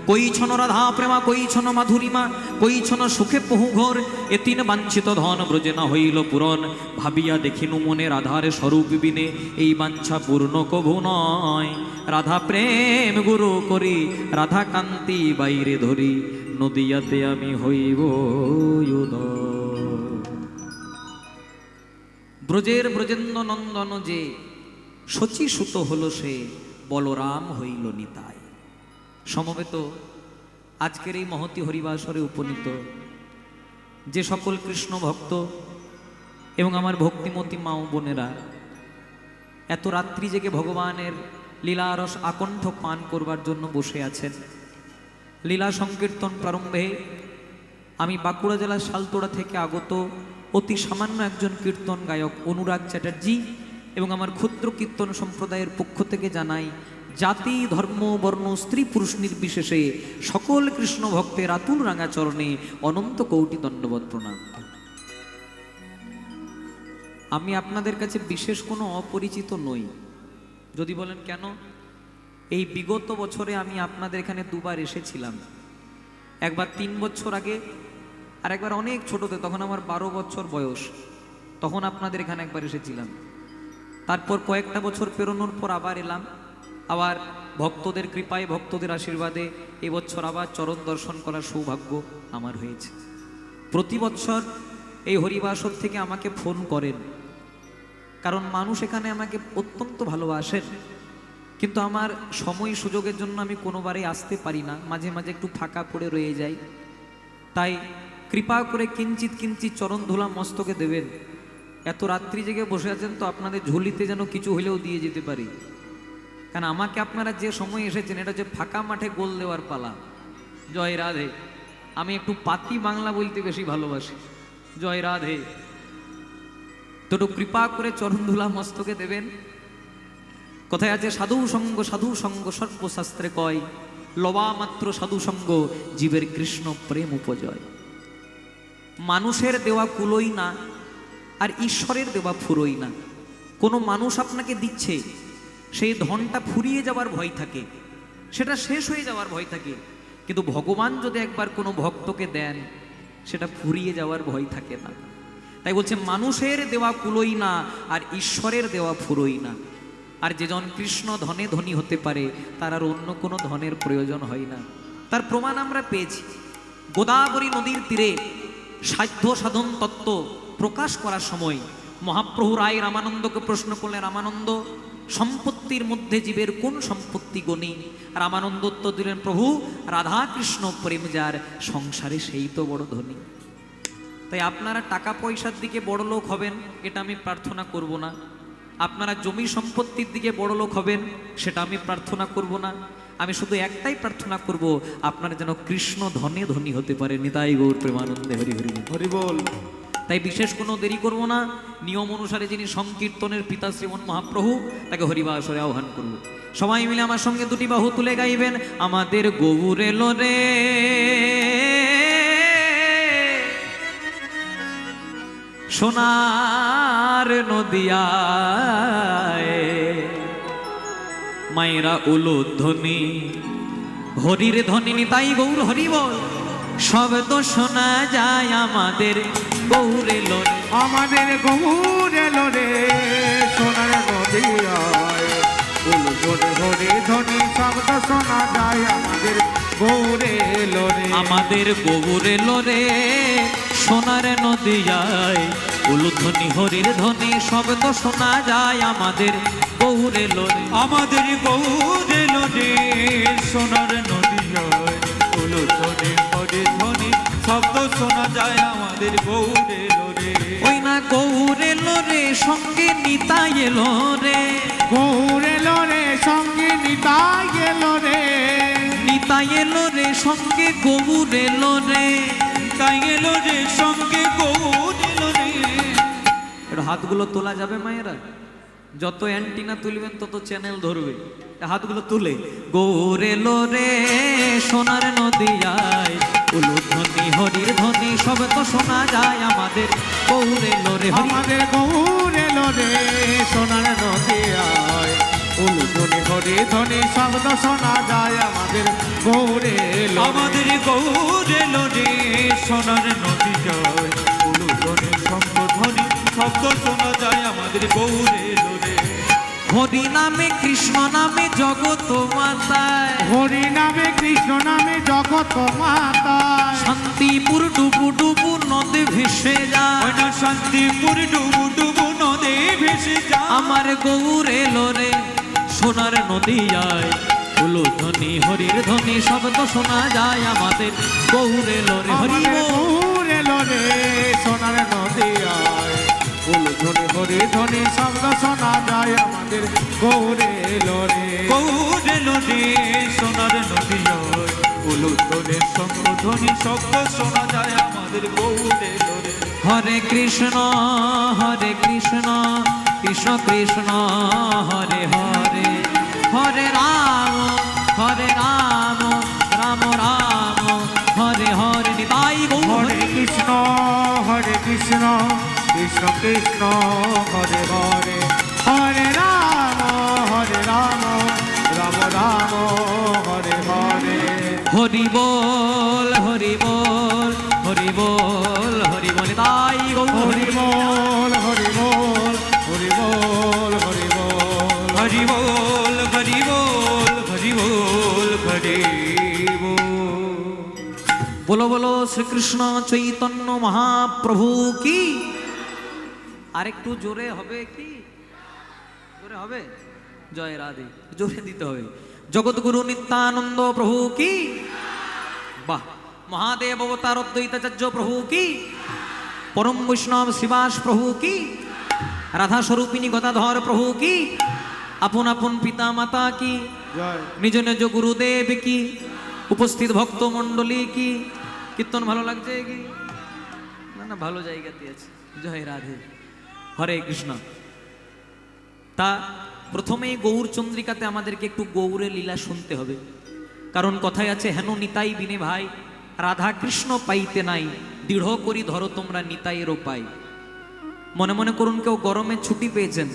কইছন রাধা প্রেমা কইছন মাধুরিমা কইছন সুখে বহু ঘোর, এ তিন বাঞ্ছিত ধন ব্রজে না হইল পূরণ, ভাবিয়া দেখিনু মনে রাধার স্বরূপ বিনে এই বাঞ্ছা পূর্ণ কভু নয়। রাধা প্রেম গুরু করি রাধা কান্তি বাইরে ধরি, নদিয়াতে আমি হইব উদয়। ব্রজের ব্রজেন্দ্র নন্দন যে শচী সুত হল সে বলরাম হইল নিতাই। সমবেত আজকের এই মহতি হরিবাসরে উপনীত যে সকল কৃষ্ণ ভক্ত এবং আমার ভক্তিমতী মা ও বোনেরা এত রাত্রি জেগে ভগবানের লীলারস আকণ্ঠ পান করবার জন্য বসে আছেন। লীলা সংকীর্তন প্রারম্ভে আমি বাঁকুড়া জেলার শালতোড়া থেকে আগত অতি সামান্য একজন কীর্তন গায়ক অনুরাগ চ্যাটার্জি এবং আমার ক্ষুদ্র কীর্তন সম্প্রদায়ের পক্ষ থেকে জানাই জাতি ধর্ম বর্ণ স্ত্রী পুরুষ নির্বিশেষে সকল কৃষ্ণ ভক্তের আতুল রাঙা চরণে অনন্ত কোটি দণ্ডবত প্রণাম। আমি আপনাদের কাছে বিশেষ কোনো অপরিচিত নই। যদি বলেন কেন, এই বিগত বছরে আমি আপনাদের এখানে দুবার এসেছিলাম। একবার 3 বছর আগে আর একবার অনেক ছোটতে, তখন আমার 12 বছর বয়স, তখন আপনাদের এখানে একবার এসেছিলাম। তারপর কয়েকটা বছর পেরোনোর পর আবার এলাম, আবার ভক্তদের কৃপায় ভক্তদের আশীর্বাদে এবছর আবার চরণ দর্শন করার সৌভাগ্য আমার হয়েছে। প্রতি বছর এই হরিবাসর থেকে আমাকে ফোন করেন, কারণ মানুষ এখানে আমাকে অত্যন্ত ভালোবাসেন, কিন্তু আমার সময় সুযোগের জন্য আমি কোনোবারে আসতে পারি না, মাঝে মাঝে একটু ফাঁকা পড়ে রয়ে যাই। তাই কৃপা করে কিঞ্চিত কিঞ্চিত চরণ ধুলা মস্তকে দেবেন। এত রাত্রি জেগে বসে আছেন তো আপনাদের ঝুলিতে যেন কিছু হলেও দিয়ে যেতে পারি, কারণ আমাকে আপনারা যে সময় এসেছেন এটা হচ্ছে ফাঁকা মাঠে গোল দেওয়ার পালা। জয় রাধে। আমি একটু পাতি বাংলা বলতে বেশি ভালোবাসি। জয় রাধে। তো একটু কৃপা করে চরণ ধুলা মস্তকে দেবেন। কোথায় আছে সাধু সঙ্গ সর্বশাস্ত্রে কয়, লবা মাত্র সাধু সঙ্গ জীবের কৃষ্ণ প্রেম উপজয়। মানুষের দেওয়া কুলোই না আর ঈশ্বরের দেওয়া ফুরোই না। কোনো মানুষ আপনাকে দিচ্ছে, সেই ধনটা ফুরিয়ে যাওয়ার ভয় থাকে, সেটা শেষ হয়ে যাওয়ার ভয় থাকে, কিন্তু ভগবান যদি একবার কোনো ভক্তকে দেন সেটা ফুরিয়ে যাওয়ার ভয় থাকে না। তাই বলছে মানুষের দেওয়া কুলোই না আর ঈশ্বরের দেওয়া ফুরোই না। আর যেজন কৃষ্ণ ধনে ধনী হতে পারে তার আর অন্য কোনো ধনের প্রয়োজন হয় না। তার প্রমাণ আমরা পেয়েছি। গোদাবরী নদীর তীরে সাধ্য সাধন তত্ত্ব প্রকাশ করার সময় মহাপ্রভু রায় রামানন্দকে প্রশ্ন করলেন, রামানন্দ, সম্পত্তির মধ্যে জীবের কোন সম্পত্তি গণি? রামানন্দ উত্তর দিলেন, প্রভু রাধা কৃষ্ণ প্রেম যার সংসারে সেই তো বড় ধনী। তাই আপনারা টাকা পয়সার দিকে বড় লোক হবেন এটা আমি প্রার্থনা করব না, আপনারা জমি সম্পত্তির দিকে বড় লোক হবেন সেটা আমি প্রার্থনা করব না। আমি শুধু একটাই প্রার্থনা করব, আপনারা যেন কৃষ্ণ ধনে ধনী হতে পারে। নিতাই গৌর প্রেমানন্দে হরি হরি হরি বল। তাই বিশেষ কোনো দেরি করব না। নিয়ম অনুসারে যিনি সংকীর্তনের পিতা শ্রীমন মহাপ্রভু, তাকে হরিবাসরে আহ্বান করব। সবাই মিলে আমার সঙ্গে দুটি বাহু তুলে গাইবেন, আমাদের গৌর এলো রে সোনার নদিয়ায়, মায়েরা উলুধ্বনি হরির ধ্বনি। নিতাই গৌর হরি বল। শব্দ শোনা যায় আমাদের গৌর এলো, আমাদের গৌর এলো রে সোনার নদিয়ায়, উলুধ্বনি হরি ধ্বনি শব্দ শোনা যায় আমাদের গৌর এলো রে। আমাদের গৌর এলো রে সোনার নদিয়ায়, উলুধ্বনি হরির ধ্বনি শব্দ শোনা যায় আমাদের গৌরে লোরে। আমাদের গৌরে লোরে সোনার নদী হয়, উলুধ্বনি হরি ধ্বনি শব্দ শোনা যায় আমাদের গৌরে লোরে। ওই না গৌরে লোরে সঙ্গে নিতাই এলো রে, গৌরে লোরে সঙ্গে নিতাই গেল রে, নিতাই এলো রে সঙ্গে গৌরে লোরে। তাই এলো রে সঙ্গে গৌরে লোরে। এটা হাতগুলো তোলা যাবে মায়েরা? যত অ্যান্টিনা তুলবেন তত চ্যানেল ধরবে। হাতগুলো তুলে গৌরে লোরে সোনার নদিয়ায়, উলুধ্বনি হরির ধ্বনি শব্দ শোনা যায় আমাদের গৌরে লোরে। আমাদের গৌরে লোরে সোনার নদিয়ায়, উলুধ্বনি হরি ধ্বনি শব্দ শোনা যায় আমাদের গৌরে লোরে। আমাদের গৌরে লোরে সোনার নদী যায়, উলুধ্বনি শঙ্খ ধ্বনি শব্দ শোনা যায় আমাদের গৌরে লোরে। হরি নামে কৃষ্ণ নামে জগৎ মাতায়, হরি নামে কৃষ্ণ নামে জগৎ মাতায়, শান্তিপুর ডুবু ডুবু নদে ভেসে যায় ওই না শান্তিপুর ডুবু ডুবু নদী ভেসে যায় আমার গৌরে লোরে সোনার নদিয়ায়, উলুধ্বনি হরির ধ্বনি শব্দ শোনা যায় আমাদের গৌরে লোরে। হরি আমাদের বল। গৌরে লোরে সোনার নদিয়ায়, উলুধ্বনি হরি ধ্বনি শব্দ শোনা যায় আমাদের গৌরে লোরে। গৌরে লোরে সোনার নদী হয়, উলুধ্বনি শঙ্খ ধ্বনি শব্দ শোনা যায় আমাদের গৌরে লোরে। হরে কৃষ্ণ কৃষ্ণ কৃষ্ণ হরে হরে, হরে রাম রাম রাম হরে হরে। নিতাই গৌর হরে কৃষ্ণ কৃষ্ণ কৃষ্ণ হরে হরে, হরে রাম রাম রাম হরে হরে। হরি বল হরি বল হরি বল হরি বল। তাই গৌর হরি বল হরি বল হরি বল হরি বল। হরি বল হরি বল হরি বল হরি বল। বলো বলো শ্রীকৃষ্ণ চৈতন্য মহাপ্রভু কি। আরেকটু জোরে হবে কি? জোরে হবে? জয় রাধে। জোরে দিতে হবে। জগৎগুরু নিত্যানন্দ প্রভু কি। বাহ। মহাদেব অবতার অদ্বৈতাচার্য প্রভু কি। পরম বৈষ্ণব শিবাস প্রভু কি। রাধা স্বরূপিণী গদাধর প্রভু কি। আপন আপন পিতা মাতা কি। জয়। নিজ নিজ গুরুদেব কি। উপস্থিত ভক্ত মণ্ডলী কি। কীর্তন ভালো লাগছে কি? না না, ভালো জায়গাতে আছে। জয় রাধে। হরে কৃষ্ণ। তা প্রথমেই গৌর চন্দ্রিকাতে আমাদেরকে একটু গৌরের লীলা শুনতে হবে, কারণ কথায় আছে হেন নিতাই বিনে ভাই, রাধা কৃষ্ণ পাইতে নাই, দৃঢ় করি ধরো তোমরা নিতাইয়ের উপায়। মনে মনে করুন কেউ গরমে ছুটি পেয়েছেন,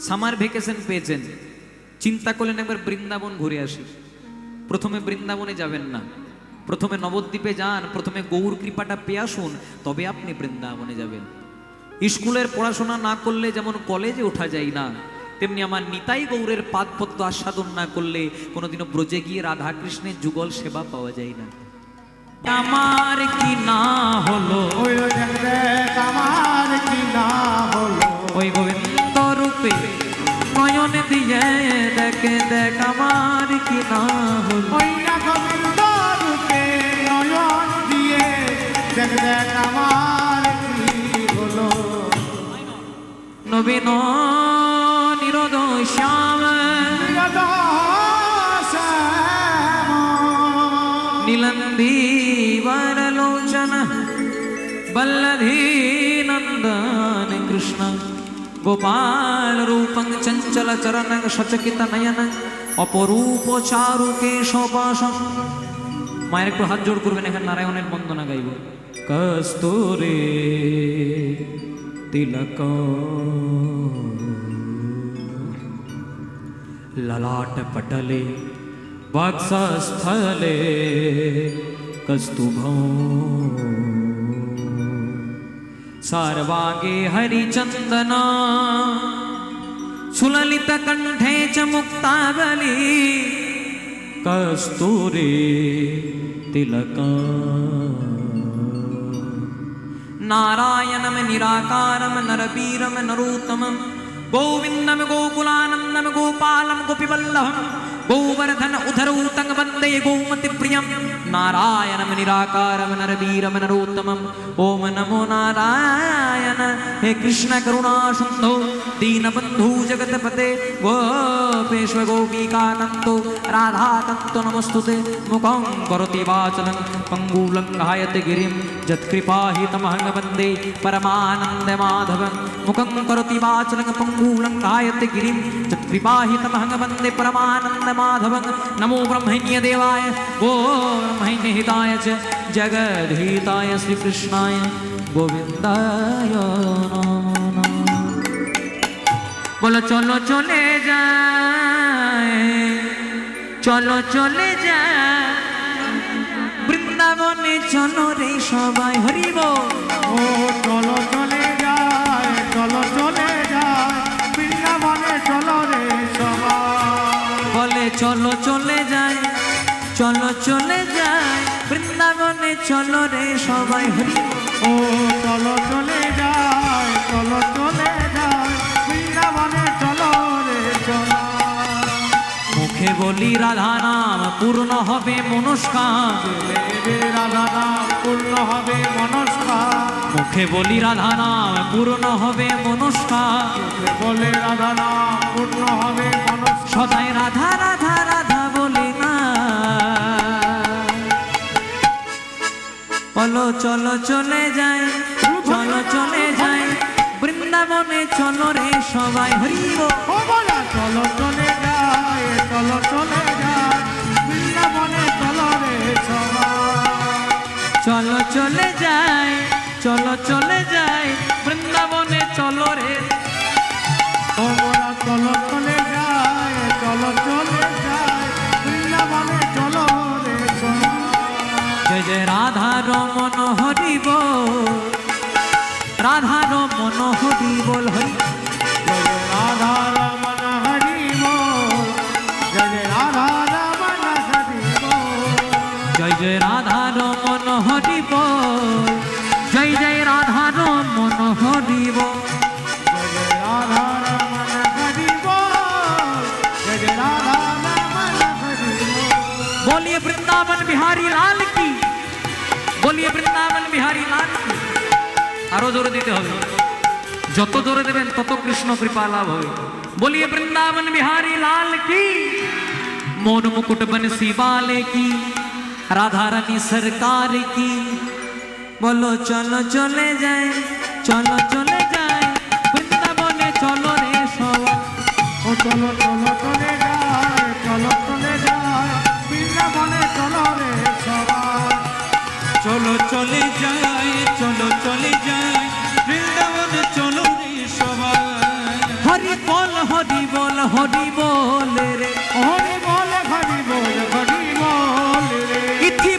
সামার ভ্যাকেশন পেয়েছেন, চিন্তা করলেন একবার বৃন্দাবন ঘুরে আসি। প্রথমে বৃন্দাবনে যাবেন না, প্রথমে নবদ্বীপে যান, প্রথমে গৌর কৃপাটা পেয়ে আসুন, তবে আপনি বৃন্দাবনে যাবেন। স্কুলের পড়াশোনা না করলে যেমন কলেজে ওঠা যায় না, তেমনি আমার নিতাই গৌরের পাদপদ্ম আস্বাদন না করলে কোনোদিনও ব্রজে গিয়ে রাধা কৃষ্ণের যুগল সেবা পাওয়া যায় না। আমার কি না হলো, ওই দেখ আমার কি না হলো, ওই গোবিন্দ রূপে নয়নে দিয়ে দেখে দেখ আমার কি না হলো। ওই না গোবিন্দ রূপে নয়ন দিয়ে দেখ দেখ আমার কি হলো। নবীন নিরোদ শ্যাম নীলন্দি বরলোচন বল্লধী নন্দন কৃষ্ণ গোপাল রূপং চঞ্চল চরণ সচকিত নয়ন অপরূপ চারু কেশবাসম। মায়ের একটু হাত জোড় করবেন, এখানে নারায়ণের বন্দনা গাইব। কস্তুরে তিলক ललाट पटले वक्षस्थले कस्तुभो सर्वांगे हरिचंदना सुललित कंठे च मुक्तावली कस्तूरे तिलका नारायणं निराकारं नरवीरं नरोत्तमं गोविन्दं गोकुलानन्दं गोपालं गोपीवल्लभं गोवर्धन उधरौतं वन्दे गोमतिप्रियं नारायणं निराकारं नरवीरं नरोत्तमं ओम नमो नारायण हे कृष्ण करुणा सिन्धो दीनबन्धु जगत्पते गोपेश्वर गोपिकानन्दो राधाकान्तो नमस्तुते मुखं करोति वाचनं पङ्गुलं गायते गिरिं यत्कृपाहितमहं वन्दे परमानन्दमाधवं मुखं करोति वाचनं पङ्गुलं गायते गिरिं यत्कृपाहितमहं वन्दे परमानन्दमाधवं नमो ब्रह्मण्य देवाय गो ब्रह्मण्य हिताय च जगद्धिताय श्रीकृष्णाय गोविन्दाय नमो नमः। बोलो चलो चले जाए चलो चले जाए বৃন্দাবনে চলো রে সবাই হরি বল। ও চলো চলে যায় চলো চলে যায় বৃন্দাবনে চলো রে সবাই বলে চলো চলে যায় চলো চলে যায় বৃন্দাবনে চলো রে সবাই হরি বল। ও চলো চলে যায় চলো চলে যায় বৃন্দাবনে চলো রে সবাই মুখে বলি রাধা নাম পূর্ণ হবে মনস্কাম রে রাধা নাম পূর্ণ হবে মনস্কার মুখে বলি রাধা নাম পূর্ণ হবে মনস্কাম বলে রাধা নাম পূর্ণ হবে মনস্কার সদাই রাধা রাধা রাধা বলে না বলো চলো চলে যায় চলো চলে যায় বৃন্দাবনে চলো রে সবাই হরি বল। ও বলা চলো চলে যায় চলো চলে যায় বৃন্দাবনে চলো রে সবাই চলো চলে যায় চলো চলে যায় বৃন্দাবনে চলো রে ও বলা চলো চলে যায় চলো চলে যায় বৃন্দাবনে চলো রে সবাই জয় জয় রাধা রমন হরি বল রাধা রমন হরি বল হরি জয় রাধা রমণ হরি বল জয় রাধা রমণ হরি বল জয় জয় রাধা রমন হরি বল জয় জয় রাধা রমন হরি বল जय राधा रमण हरि बोल जय राधा रमण हरि बोल बोलिए वृंदावन बिहारी लाल की बोलिए वृंदावन बिहारी लाल की আরো জোরে দিতে হবে যত জোরে দেবেন তত কৃষ্ণ কৃপা লাভ হবে बोलिए वृंदावन बिहारी लाल की मोर मुकुट बंसी वाले की राधा रानी सरकार की बोलो चलो चले जाए चलो चले जाए वृंदावने चलो रे सवाई ओ चलो चलो चले जाए चलो चले जाए बृंदावने चलो रे सवाई চলো চলে যায় চলো চলে যায় বৃন্দাবনে চলো রে সবাই हरि बोल हरि बोल हरि बोल रे हरि बोल हरि बोल हरि बोल रे इथि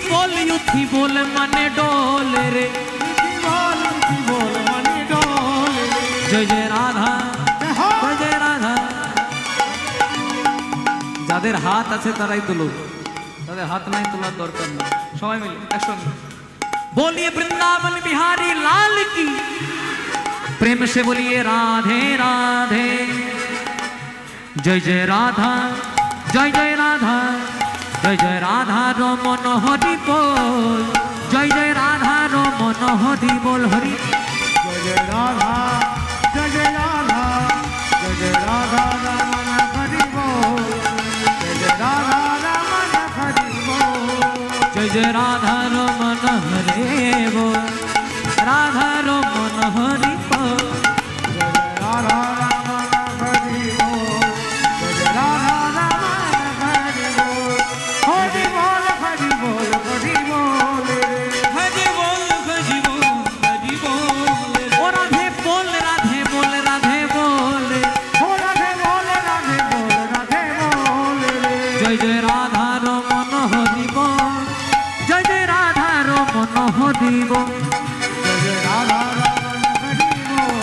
बोल मने डोल रे इति बोल मनि डोल रे जय जय राधा जय जय राधा যাদের হাত আছে তারাই তুলো তাদের হাত নাই তোলার দরকার নেই সবাই মিলে একসঙ্গে बोलिए वृंदावन बिहारी लाल की प्रेम से बोलिए राधे राधे जय जय राधा जय जय राधा जय जय राधा रमन हरि बोल जय जय राधा रमन हरि बोल हरि जय जय राधा जय जय राधा जय जय राधा रमण हरि बोल जय जय राधा रमण हरि बोल जय जय राधा रमन हरे बोल राधा रमन हरि बोल जय जय राधा रमण हरि बोल जय जय राधा रमण हरि बोल हरि बोल हरि बोल हरि बोल रे হরি বল হরি বল হরি বল ओ राधे बोल राधे बोल राधे बोल हो राधे बोल राधे बोल राधे बोल रे जय जय राधा रमन हरि बोल जय जय राधा रमन हरि बोल जय जय राधा रमण हरि बोल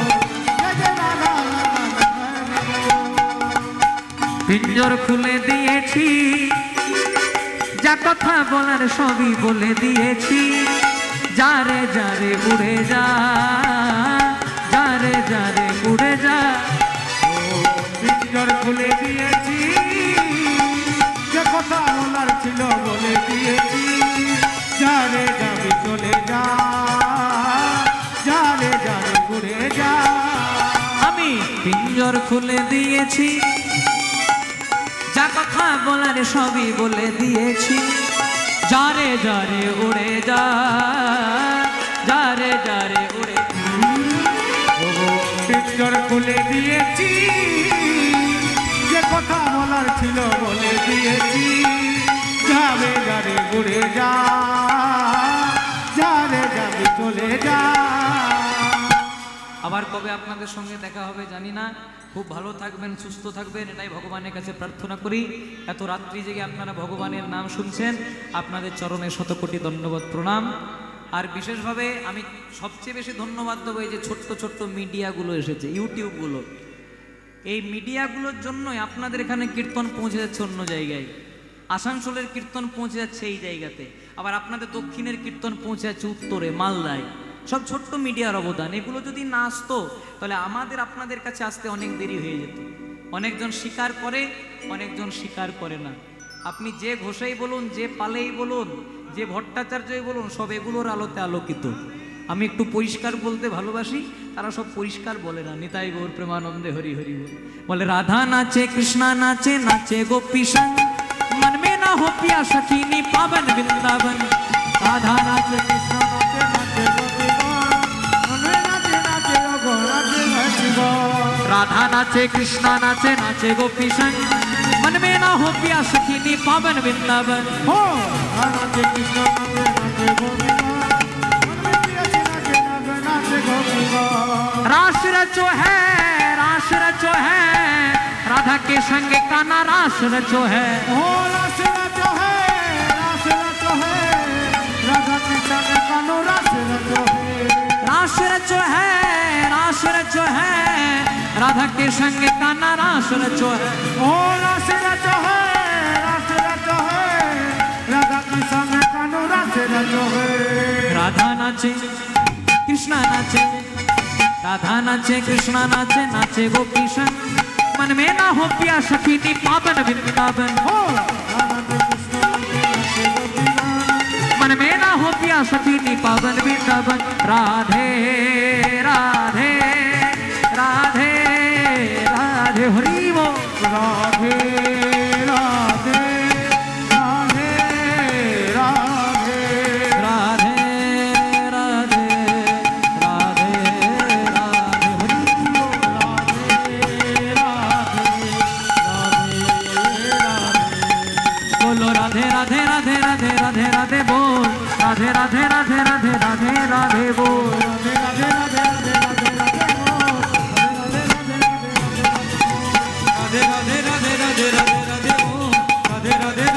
जय जय राधा रमण हरि बोल पिंजर खुले दिएছি যা কথা বলার সবই বলে দিয়েছি যারে যারে উড়ে যা, যারে যারে উড়ে যা। পিঞ্জর খুলে দিয়েছি, যে কথা বলার ছিল বলে দিয়েছি। যারে যাবি চলে যা, যারে যারে ঘুরে যা। আমি পিঞ্জর খুলে দিয়েছি, যা কথা বলার সবই বলে দিয়েছি। যারে যারে উড়ে যা, যারে যারে উড়ে। পিঞ্জর খুলে দিয়েছি, যে কথা বলার ছিল বলে দিয়েছি। যাবে যারে ঘুরে যা, যারে যাবি চলে যা। আবার কবে আপনাদের সঙ্গে দেখা হবে জানি না। খুব ভালো থাকবেন, সুস্থ থাকবেন, এটাই ভগবানের কাছে প্রার্থনা করি। এত রাত্রি জেগে আপনারা ভগবানের নাম শুনছেন, আপনাদের চরণে শতকোটি ধন্যবাদ, প্রণাম। আর বিশেষভাবে আমি সবচেয়ে বেশি ধন্যবাদ দেবো এই যে ছোট্ট ছোট্ট মিডিয়াগুলো এসেছে, ইউটিউবগুলো। এই মিডিয়াগুলোর জন্যই আপনাদের এখানে কীর্তন পৌঁছে যাচ্ছে অন্য জায়গায়। আসানসোলের কীর্তন পৌঁছে যাচ্ছে এই জায়গাতে, আবার আপনাদের দক্ষিণের কীর্তন পৌঁছে যাচ্ছে উত্তরে, মালদায়। সব ছোট্ট মিডিয়ার অবদান। এগুলো যদি না আসতো তাহলে আমাদের আপনাদের কাছে আসতে অনেক দেরি হয়ে যেত। অনেকজন স্বীকার করে, অনেকজন স্বীকার করে না। আপনি যে ঘোষেই বলুন, যে পালেই বলুন, যে ভট্টাচার্যই বলুন, সব এগুলোর আলোতে আলোকিত। আমি একটু পরিষ্কার বলতে ভালোবাসি, তারা সব পরিষ্কার বলে না। নিতাই গৌর প্রেমানন্দে হরি হরি বলে। রাধা নাচে কৃষ্ণা নাচে, নাচে গোপী সঙ্গ, मन में ना हो प्यासा कीनी पावन वृंदावन। রাধা নাচে কৃষ্ণ নাচে, নাচে গোপীগণ, মনে নাচে নাচে ওগো নাচে ভক্তিগণ। राधा नाचे कृष्णा नाचे, नाचे गोपी संग, मन में ना हो प्यासा कीनी पावन वृंदावन। हो রাধা নাচে কৃষ্ণ নাচে, নাচে গোপীগণ, মনে প্রিয়সী নাচে নাচে নাচে গোপীগণ। रास रचो है, रास रचो है, राधा के संग काना रास रचो है। हो रस रचो है, रस रचो है, राधा कृष्ण के कानो रस रचो है। रास रचो है, रास रचो है, राधा के संग काना रास रचो है। हो रस रचो है, रस रचो है, राधा कृष्ण के कानो रस रचो है। राधा नाचे कृष्णा नाचे, राधा नाचे कृष्णा नाचे, नाचे गोपी संग, मन में ना हो प्यासा कीनी पावन वृंदावन। हो राधा कृष्ण नाचे, नाचे गोपीगण, मन में ना हो प्यासा कीनी पावन वृंदावन। राधे राधे राधे राधे हरि बोल। राधे राधे राधे राधे राधे राधे राधे राधे हरि बोल। बोलो राधे राधे राधे राधे राधे राधे बोल। राधे राधे राधे राधे राधे राधे बोल। राधे राधे राधे राधे राधे राधे बोल। राधे राधे राधे राधे राधे राधे बोल। राधे राधे राधे राधे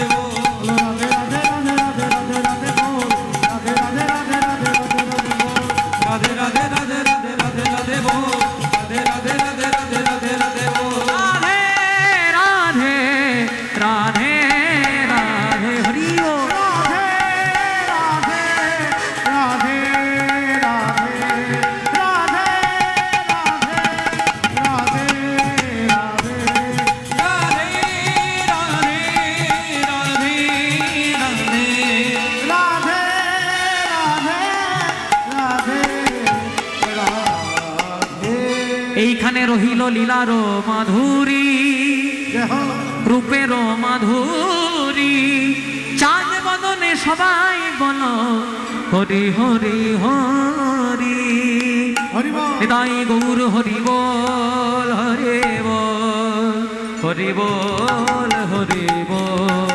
राधे राधे बोल। राधे राधे राधे राधे राधे राधे बोल। राधे राधे राधे राधे राधे राधे बोल। राधे राधे राधे राधे राधे राधे बोल। राधे राधे राधे राधे राधे राधे बोल। राधे राधे राधे राधे हरि बोल। राधे राधे राधे राधे राधे राधे राधे राधे राधे राधे राधे राधे राधे राधे। এইখানে রহিল লীলার মাধুরী, जय हो রূপের মাধুরী, চাঁদ বদনে সবাই বলো হরি হরি হরি। हरि बोल। নিতাই গৌর হরি বল, হরি বল, হরি বল, হরি বল।